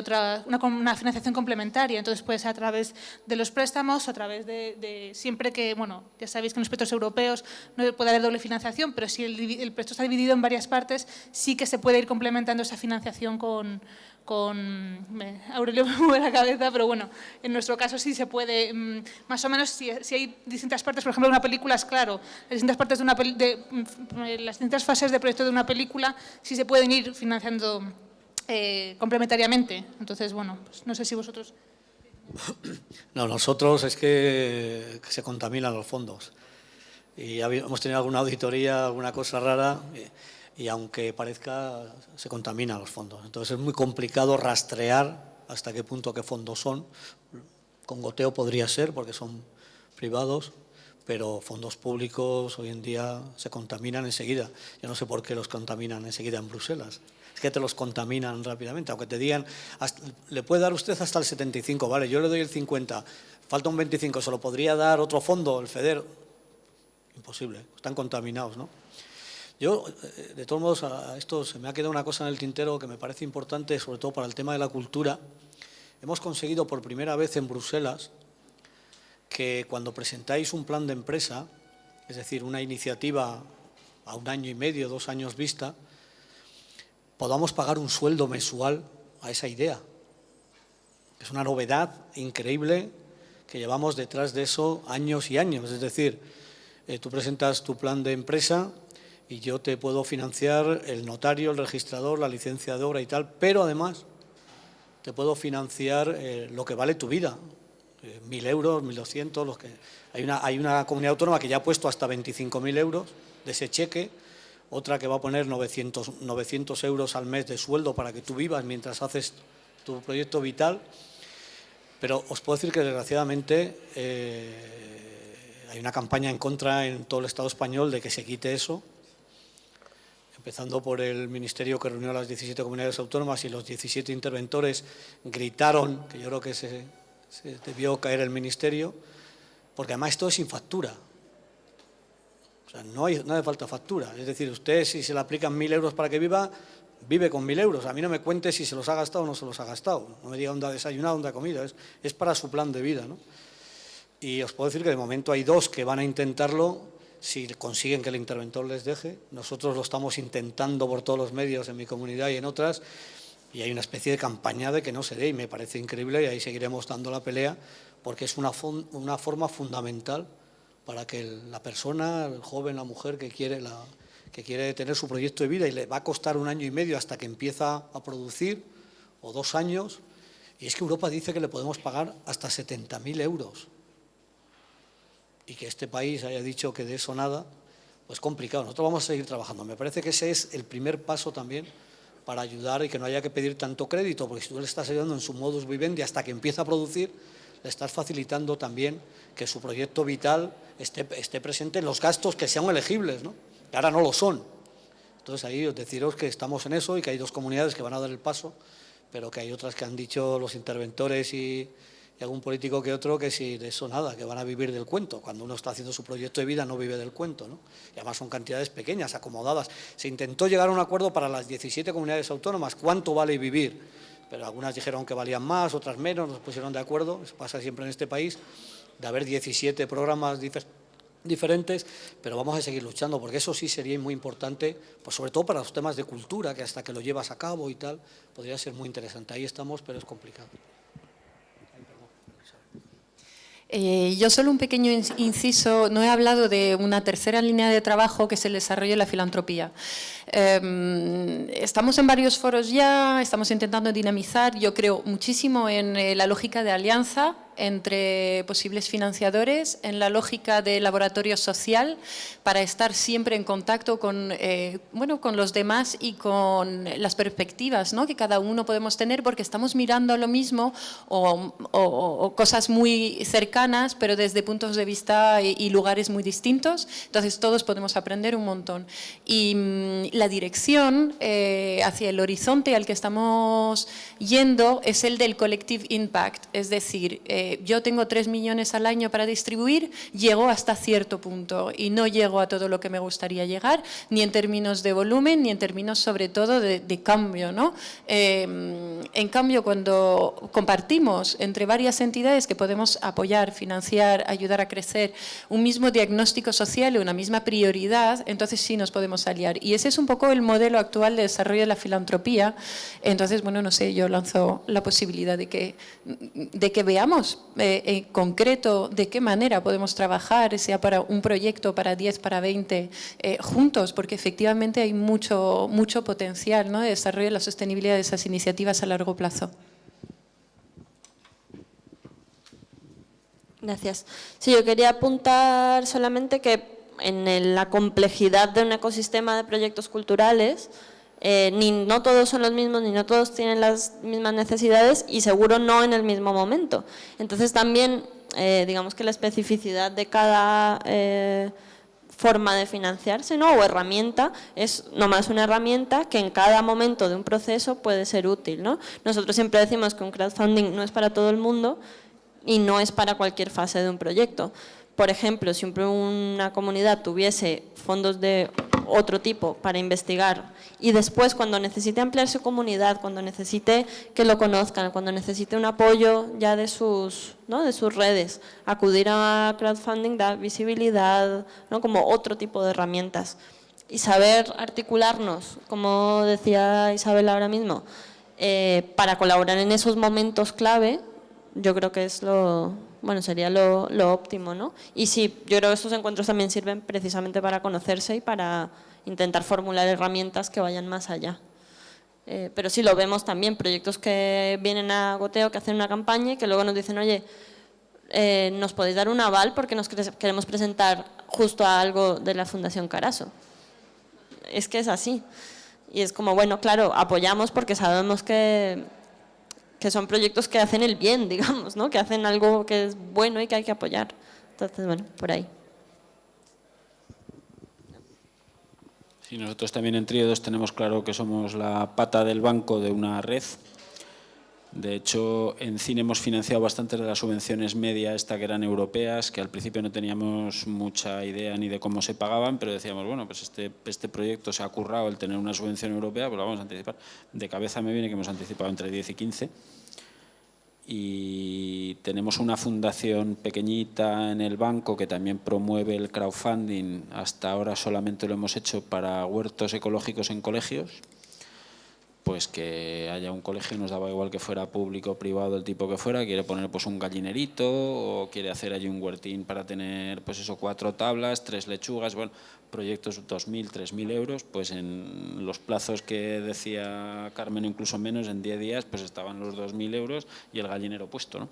una financiación complementaria, entonces puede ser a través de los préstamos, a través de siempre que, bueno, ya sabéis que en los proyectos europeos no puede haber doble financiación, pero si el proyecto está dividido en varias partes, sí que se puede ir complementando esa financiación con Aurelio me mueve la cabeza, pero bueno, en nuestro caso sí se puede, más o menos si hay distintas partes, por ejemplo, una película es claro, las distintas partes las distintas fases de proyecto de una película sí se pueden ir financiando complementariamente. Entonces, bueno, pues no sé si vosotros... No, nosotros es que se contaminan los fondos. Y hemos tenido alguna auditoría, alguna cosa rara... y aunque parezca, se contaminan los fondos. Entonces es muy complicado rastrear hasta qué punto, qué fondos son. Con Goteo podría ser, porque son privados, pero fondos públicos hoy en día se contaminan enseguida. Yo no sé por qué los contaminan enseguida en Bruselas. Es que te los contaminan rápidamente, aunque te digan, le puede dar usted hasta el 75, vale, yo le doy el 50, falta un 25, ¿se lo podría dar otro fondo, el FEDER? Imposible, están contaminados, ¿no? Yo, de todos modos, a esto se me ha quedado una cosa en el tintero que me parece importante, sobre todo para el tema de la cultura. Hemos conseguido por primera vez en Bruselas que cuando presentáis un plan de empresa, es decir, una iniciativa a 1 año y medio, 2 años vista, podamos pagar un sueldo mensual a esa idea. Es una novedad increíble que llevamos detrás de eso años y años. Es decir, tú presentas tu plan de empresa y yo te puedo financiar el notario, el registrador, la licencia de obra y tal, pero además te puedo financiar lo que vale tu vida, 1.000 euros, 1.200, los que... Hay una comunidad autónoma que ya ha puesto hasta 25.000 euros de ese cheque, otra que va a poner 900 euros al mes de sueldo para que tú vivas mientras haces tu proyecto vital, pero os puedo decir que desgraciadamente hay una campaña en contra en todo el Estado español de que se quite eso, empezando por el ministerio que reunió a las 17 comunidades autónomas y los 17 interventores gritaron, que yo creo que se debió caer el ministerio, porque además esto es sin factura. O sea, no hace falta factura. Es decir, usted si se le aplican 1.000 euros para que viva, vive con 1.000 euros. A mí no me cuente si se los ha gastado o no se los ha gastado. No me diga dónde ha desayunado, dónde ha comido. Es para su plan de vida, ¿no? Y os puedo decir que de momento hay 2 que van a intentarlo. Si consiguen que el interventor les deje, nosotros lo estamos intentando por todos los medios en mi comunidad y en otras, y hay una especie de campaña de que no se dé, y me parece increíble, y ahí seguiremos dando la pelea, porque es una forma fundamental para que la persona, el joven, la mujer que quiere tener su proyecto de vida y le va a costar 1 año y medio hasta que empieza a producir, o 2 años, Y es que Europa dice que le podemos pagar hasta 70.000 euros. Y que este país haya dicho que de eso nada, pues complicado. Nosotros vamos a seguir trabajando. Me parece que ese es el primer paso también para ayudar y que no haya que pedir tanto crédito, porque si tú le estás ayudando en su modus vivendi hasta que empieza a producir, le estás facilitando también que su proyecto vital esté presente en los gastos que sean elegibles, ¿no? Que ahora no lo son. Entonces ahí os deciros que estamos en eso y que hay 2 comunidades que van a dar el paso, pero que hay otras que han dicho los interventores y algún político que otro que si de eso nada, que van a vivir del cuento. Cuando uno está haciendo su proyecto de vida no vive del cuento, ¿no? Y además son cantidades pequeñas, acomodadas. Se intentó llegar a un acuerdo para las 17 comunidades autónomas, cuánto vale vivir, pero algunas dijeron que valían más, otras menos, nos pusieron de acuerdo, eso pasa siempre en este país, de haber 17 programas diferentes, pero vamos a seguir luchando, porque eso sí sería muy importante, pues sobre todo para los temas de cultura, que hasta que lo llevas a cabo y tal, podría ser muy interesante. Ahí estamos, pero es complicado. Yo solo un pequeño inciso, no he hablado de una tercera línea de trabajo que es el desarrollo de la filantropía. Estamos en varios foros ya, estamos intentando dinamizar, yo creo muchísimo en la lógica de alianza entre posibles financiadores, en la lógica de laboratorio social, para estar siempre en contacto con, con los demás y con las perspectivas, ¿no?, que cada uno podemos tener, porque estamos mirando lo mismo o cosas muy cercanas, pero desde puntos de vista y lugares muy distintos. Entonces todos podemos aprender un montón. Y la dirección hacia el horizonte al que estamos yendo es el del collective impact, es decir, yo tengo 3 millones al año para distribuir, llego hasta cierto punto y no llego a todo lo que me gustaría llegar, ni en términos de volumen, ni en términos sobre todo de cambio, ¿no? En cambio, cuando compartimos entre varias entidades que podemos apoyar, financiar, ayudar a crecer un mismo diagnóstico social y una misma prioridad, entonces sí nos podemos aliar. Y ese es un poco el modelo actual de desarrollo de la filantropía. Entonces, bueno, no sé, yo lanzo la posibilidad de que veamos en concreto de qué manera podemos trabajar, sea para un proyecto, para 10, para 20, juntos, porque efectivamente hay mucho potencial, ¿no?, de desarrollo de la sostenibilidad de esas iniciativas a largo plazo. Gracias. Sí, yo quería apuntar solamente que en la complejidad de un ecosistema de proyectos culturales, no todos son los mismos, ni no todos tienen las mismas necesidades y seguro no en el mismo momento. Entonces también, digamos que la especificidad de cada forma de financiarse, ¿no?, o herramienta, es nomás una herramienta que en cada momento de un proceso puede ser útil, ¿no? Nosotros siempre decimos que un crowdfunding no es para todo el mundo y no es para cualquier fase de un proyecto. Por ejemplo, si una comunidad tuviese fondos de otro tipo para investigar y después cuando necesite ampliar su comunidad, cuando necesite que lo conozcan, cuando necesite un apoyo ya de sus redes, acudir a crowdfunding da visibilidad, ¿no?, como otro tipo de herramientas. Y saber articularnos, como decía Isabel ahora mismo, para colaborar en esos momentos clave, yo creo que es sería lo óptimo, ¿no? Y sí, yo creo que estos encuentros también sirven precisamente para conocerse y para intentar formular herramientas que vayan más allá. Pero sí lo vemos también, proyectos que vienen a Goteo, que hacen una campaña y que luego nos dicen, oye, ¿nos podéis dar un aval porque nos queremos presentar justo a algo de la Fundación Caraso? Es que es así. Y es como, bueno, claro, apoyamos porque sabemos que son proyectos que hacen el bien, digamos, ¿no?, que hacen algo que es bueno y que hay que apoyar. Entonces, bueno, por ahí. Sí, nosotros también en Tríodos tenemos claro que somos la pata del banco de una red. De hecho, en cine hemos financiado bastantes de las subvenciones medias que eran europeas, que al principio no teníamos mucha idea ni de cómo se pagaban, pero decíamos, bueno, pues este proyecto se ha currado el tener una subvención europea, pues lo vamos a anticipar. De cabeza me viene que hemos anticipado entre 10 y 15. Y tenemos una fundación pequeñita en el banco que también promueve el crowdfunding. Hasta ahora solamente lo hemos hecho para huertos ecológicos en colegios. pues que haya un colegio, nos daba igual que fuera público o privado, el tipo que fuera, quiere poner pues un gallinerito o quiere hacer allí un huertín para tener pues eso, 4 tablas, 3 lechugas, bueno, proyectos 2.000, 3.000 euros, pues en los plazos que decía Carmen, incluso menos, en 10 días, pues estaban los 2.000 euros y el gallinero puesto, ¿no?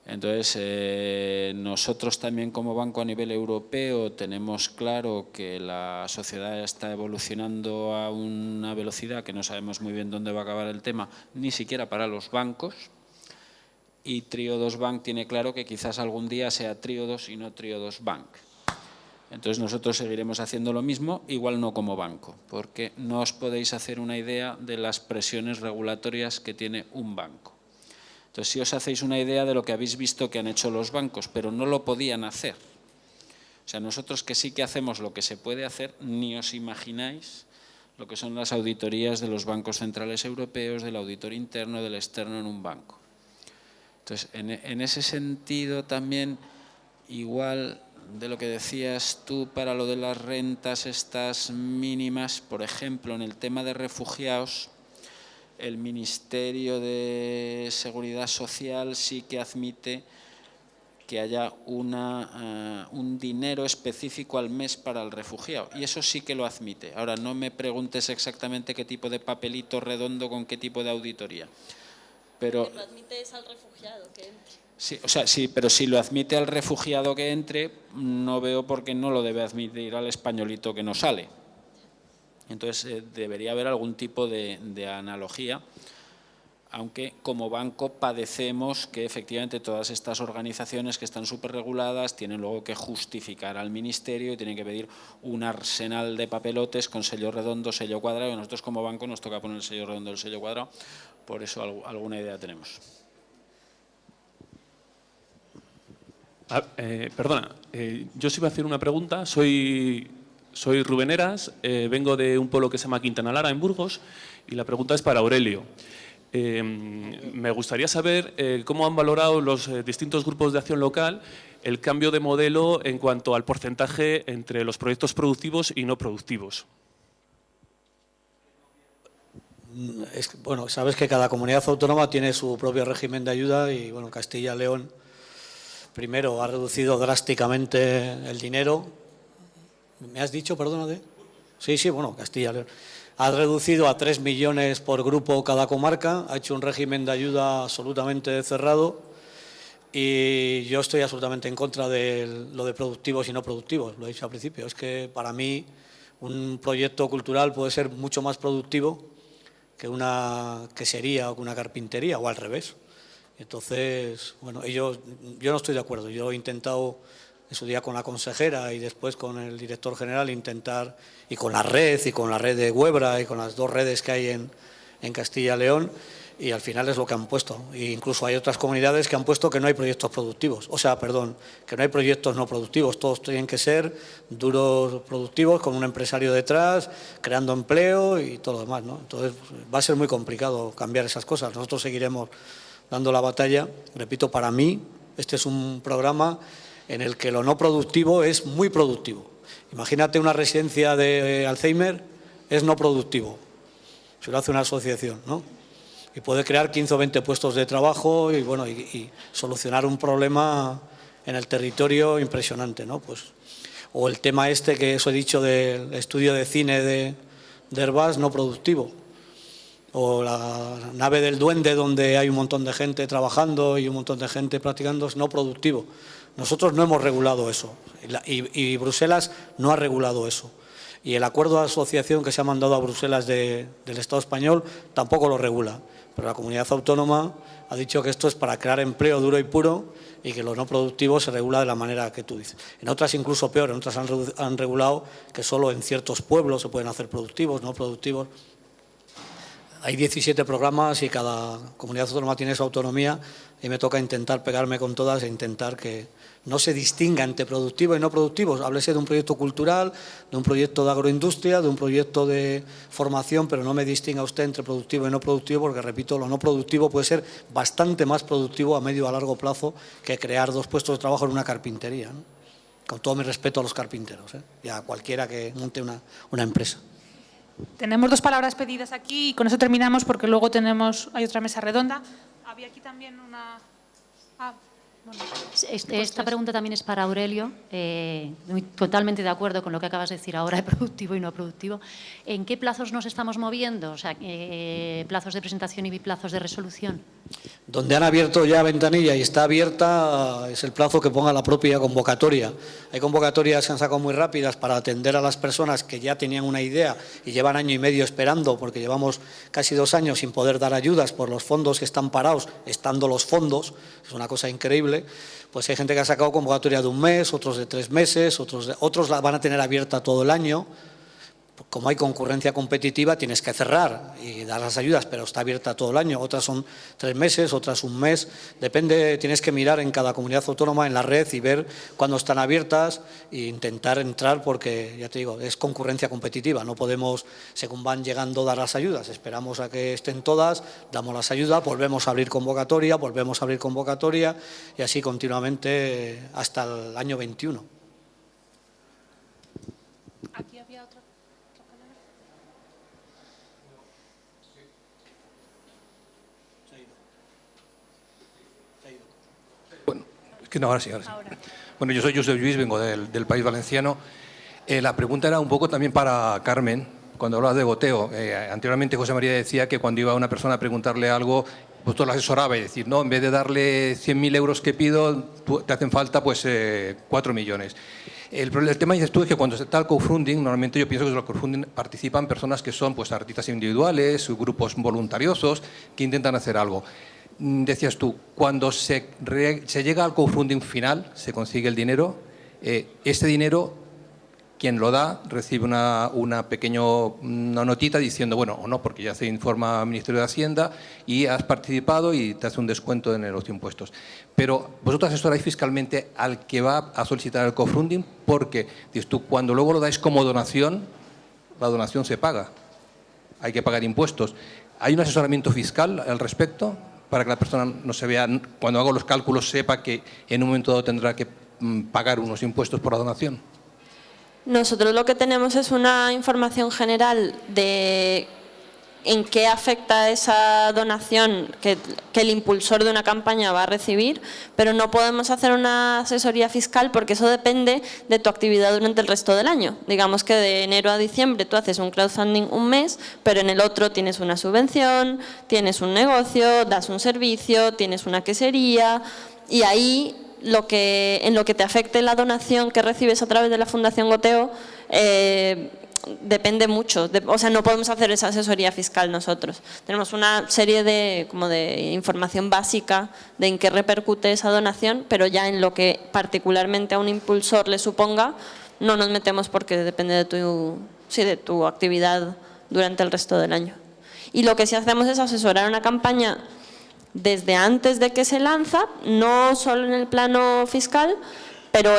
Entonces, nosotros también como banco a nivel europeo tenemos claro que la sociedad está evolucionando a una velocidad que no sabemos muy bien dónde va a acabar el tema, ni siquiera para los bancos, y Triodos Bank tiene claro que quizás algún día sea Triodos y no Triodos Bank. Entonces nosotros seguiremos haciendo lo mismo, igual no como banco, porque no os podéis hacer una idea de las presiones regulatorias que tiene un banco. Entonces, si os hacéis una idea de lo que habéis visto que han hecho los bancos, pero no lo podían hacer. O sea, nosotros que sí que hacemos lo que se puede hacer, ni os imagináis lo que son las auditorías de los bancos centrales europeos, del auditor interno, del externo en un banco. Entonces, en ese sentido también, igual de lo que decías tú para lo de las rentas estas mínimas, por ejemplo, en el tema de refugiados, el Ministerio de Seguridad Social sí que admite que haya un dinero específico al mes para el refugiado, y eso sí que lo admite. Ahora, no me preguntes exactamente qué tipo de papelito redondo con qué tipo de auditoría. Pero lo admite es al refugiado que entre. Sí, o sea, sí, pero si lo admite al refugiado que entre, no veo por qué no lo debe admitir al españolito que no sale. Entonces, debería haber algún tipo de analogía, aunque como banco padecemos que efectivamente todas estas organizaciones que están súper reguladas tienen luego que justificar al ministerio y tienen que pedir un arsenal de papelotes con sello redondo, sello cuadrado, y nosotros como banco nos toca poner el sello redondo y el sello cuadrado, por eso alguna idea tenemos. Perdona, yo sí iba a hacer una pregunta. Soy Rubén Heras, vengo de un pueblo que se llama Quintana Lara, en Burgos, y la pregunta es para Aurelio. Me gustaría saber cómo han valorado los distintos grupos de acción local el cambio de modelo en cuanto al porcentaje entre los proyectos productivos y no productivos. Bueno, sabes que cada comunidad autónoma tiene su propio régimen de ayuda y, bueno, Castilla y León primero ha reducido drásticamente el dinero. ¿Me has dicho, perdónate? Sí, bueno, Castilla y León. Ha reducido a 3 millones por grupo cada comarca, ha hecho un régimen de ayuda absolutamente cerrado y yo estoy absolutamente en contra de lo de productivos y no productivos, lo he dicho al principio. Es que para mí un proyecto cultural puede ser mucho más productivo que una quesería o que una carpintería, o al revés. Entonces, bueno, yo no estoy de acuerdo. Yo he intentado en su día con la consejera y después con el director general intentar, y con la red de Huebra y con las 2 redes que hay en Castilla y León, y al final es lo que han puesto. E incluso hay otras comunidades que han puesto que no hay proyectos productivos, que no hay proyectos no productivos, todos tienen que ser duros productivos con un empresario detrás, creando empleo y todo lo demás, ¿no? Entonces va a ser muy complicado cambiar esas cosas. Nosotros seguiremos dando la batalla. Repito, para mí este es un programa en el que lo no productivo es muy productivo. Imagínate una residencia de Alzheimer, es no productivo, si lo hace una asociación, ¿no? Y puede crear 15 o 20 puestos de trabajo y, bueno, y solucionar un problema en el territorio impresionante, ¿no? Pues, o el tema este que os he dicho del estudio de cine de Herbás, no productivo. O la nave del duende, donde hay un montón de gente trabajando y un montón de gente practicando, es no productivo. Nosotros no hemos regulado eso y Bruselas no ha regulado eso. Y el acuerdo de asociación que se ha mandado a Bruselas del Estado español tampoco lo regula. Pero la comunidad autónoma ha dicho que esto es para crear empleo duro y puro y que lo no productivo se regula de la manera que tú dices. En otras incluso peor, en otras han regulado que solo en ciertos pueblos se pueden hacer productivos, no productivos. Hay 17 programas y cada comunidad autónoma tiene su autonomía y me toca intentar pegarme con todas e intentar que no se distinga entre productivo y no productivos. Háblese de un proyecto cultural, de un proyecto de agroindustria, de un proyecto de formación, pero no me distinga usted entre productivo y no productivo, porque, repito, lo no productivo puede ser bastante más productivo a medio o a largo plazo que crear 2 puestos de trabajo en una carpintería, ¿no? Con todo mi respeto a los carpinteros, y a cualquiera que monte una empresa. Tenemos 2 palabras pedidas aquí y con eso terminamos porque luego hay otra mesa redonda. Había aquí también una... bueno. Esta pregunta también es para Aurelio. Totalmente de acuerdo con lo que acabas de decir ahora de productivo y no productivo. ¿En qué plazos nos estamos moviendo? O sea, plazos de presentación y plazos de resolución. Donde han abierto ya ventanilla y está abierta es el plazo que ponga la propia convocatoria. Hay convocatorias que han sacado muy rápidas para atender a las personas que ya tenían una idea y llevan año y medio esperando, porque llevamos casi 2 años sin poder dar ayudas por los fondos que están parados, estando los fondos, es una cosa increíble. Pues hay gente que ha sacado convocatoria de 1 mes, otros de 3 meses, otros la van a tener abierta todo el año. Como hay concurrencia competitiva, tienes que cerrar y dar las ayudas, pero está abierta todo el año. Otras son 3 meses, otras 1 mes. Depende, tienes que mirar en cada comunidad autónoma, en la red, y ver cuándo están abiertas e intentar entrar, porque, ya te digo, es concurrencia competitiva. No podemos, según van llegando, dar las ayudas. Esperamos a que estén todas, damos las ayudas, volvemos a abrir convocatoria, y así continuamente hasta el año 21. Aquí había otra. Bueno, es que no, ahora sí. Bueno, yo soy Josep Lluís, vengo del País Valenciano. La pregunta era un poco también para Carmen, cuando hablabas de goteo. Anteriormente José María decía que cuando iba una persona a preguntarle algo, pues tú lo asesoraba y decir, no, en vez de darle 100.000 euros que pido, te hacen falta pues 4 millones. El tema, dices tú, es que cuando se está el crowdfunding, normalmente yo pienso que en el crowdfunding participan personas que son pues artistas individuales, grupos voluntariosos, que intentan hacer algo. Decías tú, cuando se llega al crowdfunding final, se consigue el dinero, ese dinero, quien lo da, recibe una pequeña notita diciendo, bueno, o no, porque ya se informa al Ministerio de Hacienda y has participado y te hace un descuento en los impuestos. Pero vosotros asesoráis fiscalmente al que va a solicitar el crowdfunding, porque, dices tú, cuando luego lo dais como donación, la donación se paga, hay que pagar impuestos. ¿Hay un asesoramiento fiscal al respecto para que la persona no se vea, cuando hago los cálculos, sepa que en un momento dado tendrá que pagar unos impuestos por la donación? Nosotros lo que tenemos es una información general de en qué afecta esa donación que el impulsor de una campaña va a recibir, pero no podemos hacer una asesoría fiscal porque eso depende de tu actividad durante el resto del año. Digamos que de enero a diciembre tú haces un crowdfunding 1 mes, pero en el otro tienes una subvención, tienes un negocio, das un servicio, tienes una quesería, y ahí en lo que te afecte la donación que recibes a través de la Fundación Goteo depende mucho. O sea, no podemos hacer esa asesoría fiscal nosotros. Tenemos una serie de información básica de en qué repercute esa donación, pero ya en lo que particularmente a un impulsor le suponga, no nos metemos porque depende de tu actividad durante el resto del año. Y lo que sí hacemos es asesorar una campaña desde antes de que se lanza, no solo en el plano fiscal, pero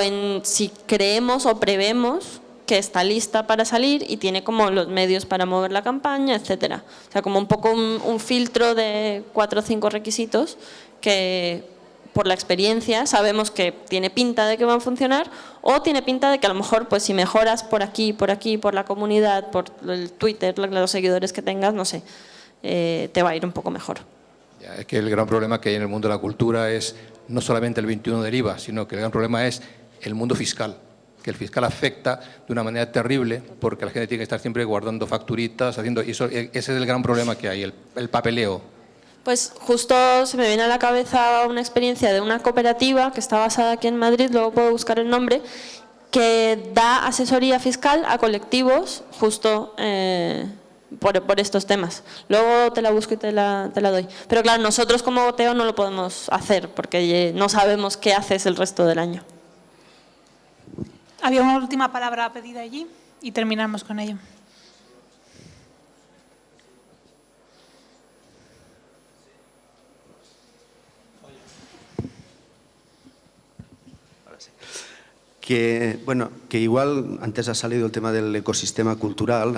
si creemos o prevemos que está lista para salir y tiene como los medios para mover la campaña, etcétera. O sea, como un poco un filtro de 4 o 5 requisitos que por la experiencia sabemos que tiene pinta de que van a funcionar, o tiene pinta de que a lo mejor pues si mejoras por aquí, por la comunidad, por el Twitter, los seguidores que tengas, no sé, te va a ir un poco mejor. Es que el gran problema que hay en el mundo de la cultura es no solamente el 21 del IVA, sino que el gran problema es el mundo fiscal, que el fiscal afecta de una manera terrible porque la gente tiene que estar siempre guardando facturitas, ese es el gran problema que hay, el papeleo. Pues justo se me viene a la cabeza una experiencia de una cooperativa que está basada aquí en Madrid, luego puedo buscar el nombre, que da asesoría fiscal a colectivos justo por estos temas. Luego te la busco y te la doy. Pero claro, nosotros como Goteo no lo podemos hacer porque no sabemos qué haces el resto del año. Había una última palabra pedida allí y terminamos con ello. Que igual antes ha salido el tema del ecosistema cultural,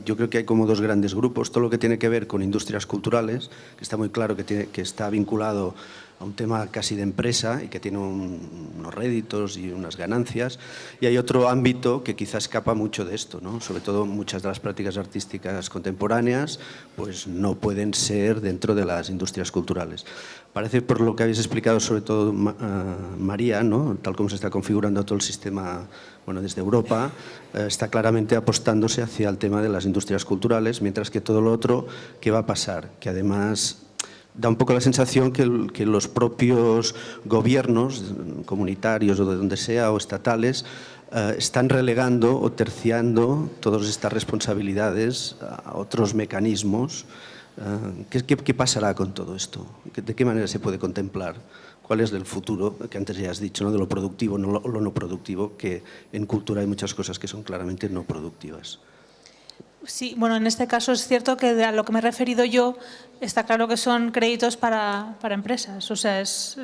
yo creo que hay como 2 grandes grupos, todo lo que tiene que ver con industrias culturales, que está muy claro que está vinculado un tema casi de empresa y que tiene unos réditos y unas ganancias, y hay otro ámbito que quizás escapa mucho de esto, ¿no? Sobre todo muchas de las prácticas artísticas contemporáneas pues no pueden ser dentro de las industrias culturales. Parece, por lo que habéis explicado, sobre todo María, ¿no? Tal como se está configurando todo el sistema, bueno, desde Europa, está claramente apostándose hacia el tema de las industrias culturales, mientras que todo lo otro, ¿qué va a pasar? Que además da un poco la sensación que los propios gobiernos comunitarios o de donde sea o estatales están relegando o terciando todas estas responsabilidades a otros mecanismos. ¿Qué pasará con todo esto? ¿De qué manera se puede contemplar? ¿Cuál es el futuro? Que antes ya has dicho, ¿no? De lo productivo o lo no productivo, que en cultura hay muchas cosas que son claramente no productivas. Sí, bueno, en este caso es cierto que a lo que me he referido yo está claro que son créditos para empresas. O sea, es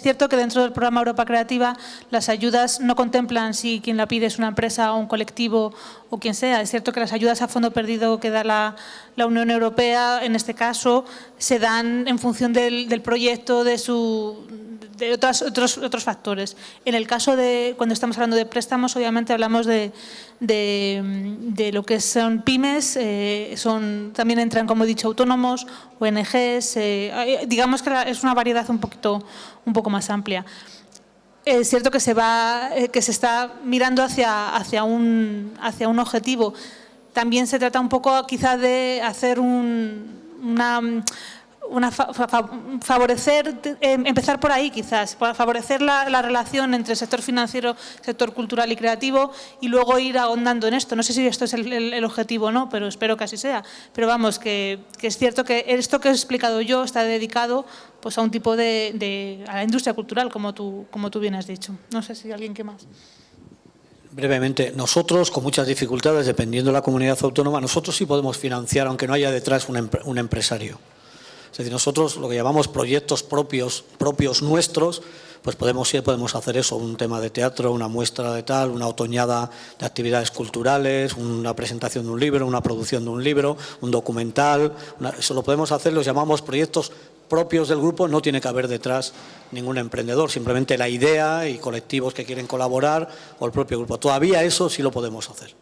cierto que dentro del programa Europa Creativa las ayudas no contemplan si quien la pide es una empresa o un colectivo o quien sea. Es cierto que las ayudas a fondo perdido que da la Unión Europea, en este caso, se dan en función del proyecto, de otros factores. En el caso de, cuando estamos hablando de préstamos, obviamente hablamos de lo que son pymes, también entran, como he dicho, autónomos, ONGs, digamos que es una variedad un poco más amplia. Es cierto que se está mirando hacia un objetivo. También se trata un poco quizá de hacer favorecer, empezar por ahí quizás, para favorecer la relación entre el sector financiero, sector cultural y creativo, y luego ir ahondando en esto. No sé si esto es el objetivo o no, pero espero que así sea. Pero vamos, que es cierto que esto que he explicado yo está dedicado pues a un tipo a la industria cultural, como tú bien has dicho. No sé si alguien, ¿qué más? Brevemente, nosotros, con muchas dificultades, dependiendo de la comunidad autónoma, nosotros sí podemos financiar, aunque no haya detrás un empresario. Es decir, nosotros lo que llamamos proyectos propios nuestros, pues podemos hacer eso, un tema de teatro, una muestra de tal, una otoñada de actividades culturales, una presentación de un libro, una producción de un libro, un documental, eso lo podemos hacer, los llamamos proyectos propios del grupo, no tiene que haber detrás ningún emprendedor, simplemente la idea y colectivos que quieren colaborar o el propio grupo. Todavía eso sí lo podemos hacer.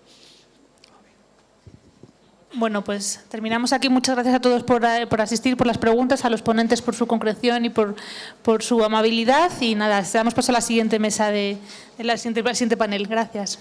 Bueno, pues terminamos aquí. Muchas gracias a todos por asistir, por las preguntas, a los ponentes por su concreción y por su amabilidad. Y nada, damos paso a la siguiente mesa, al siguiente panel. Gracias.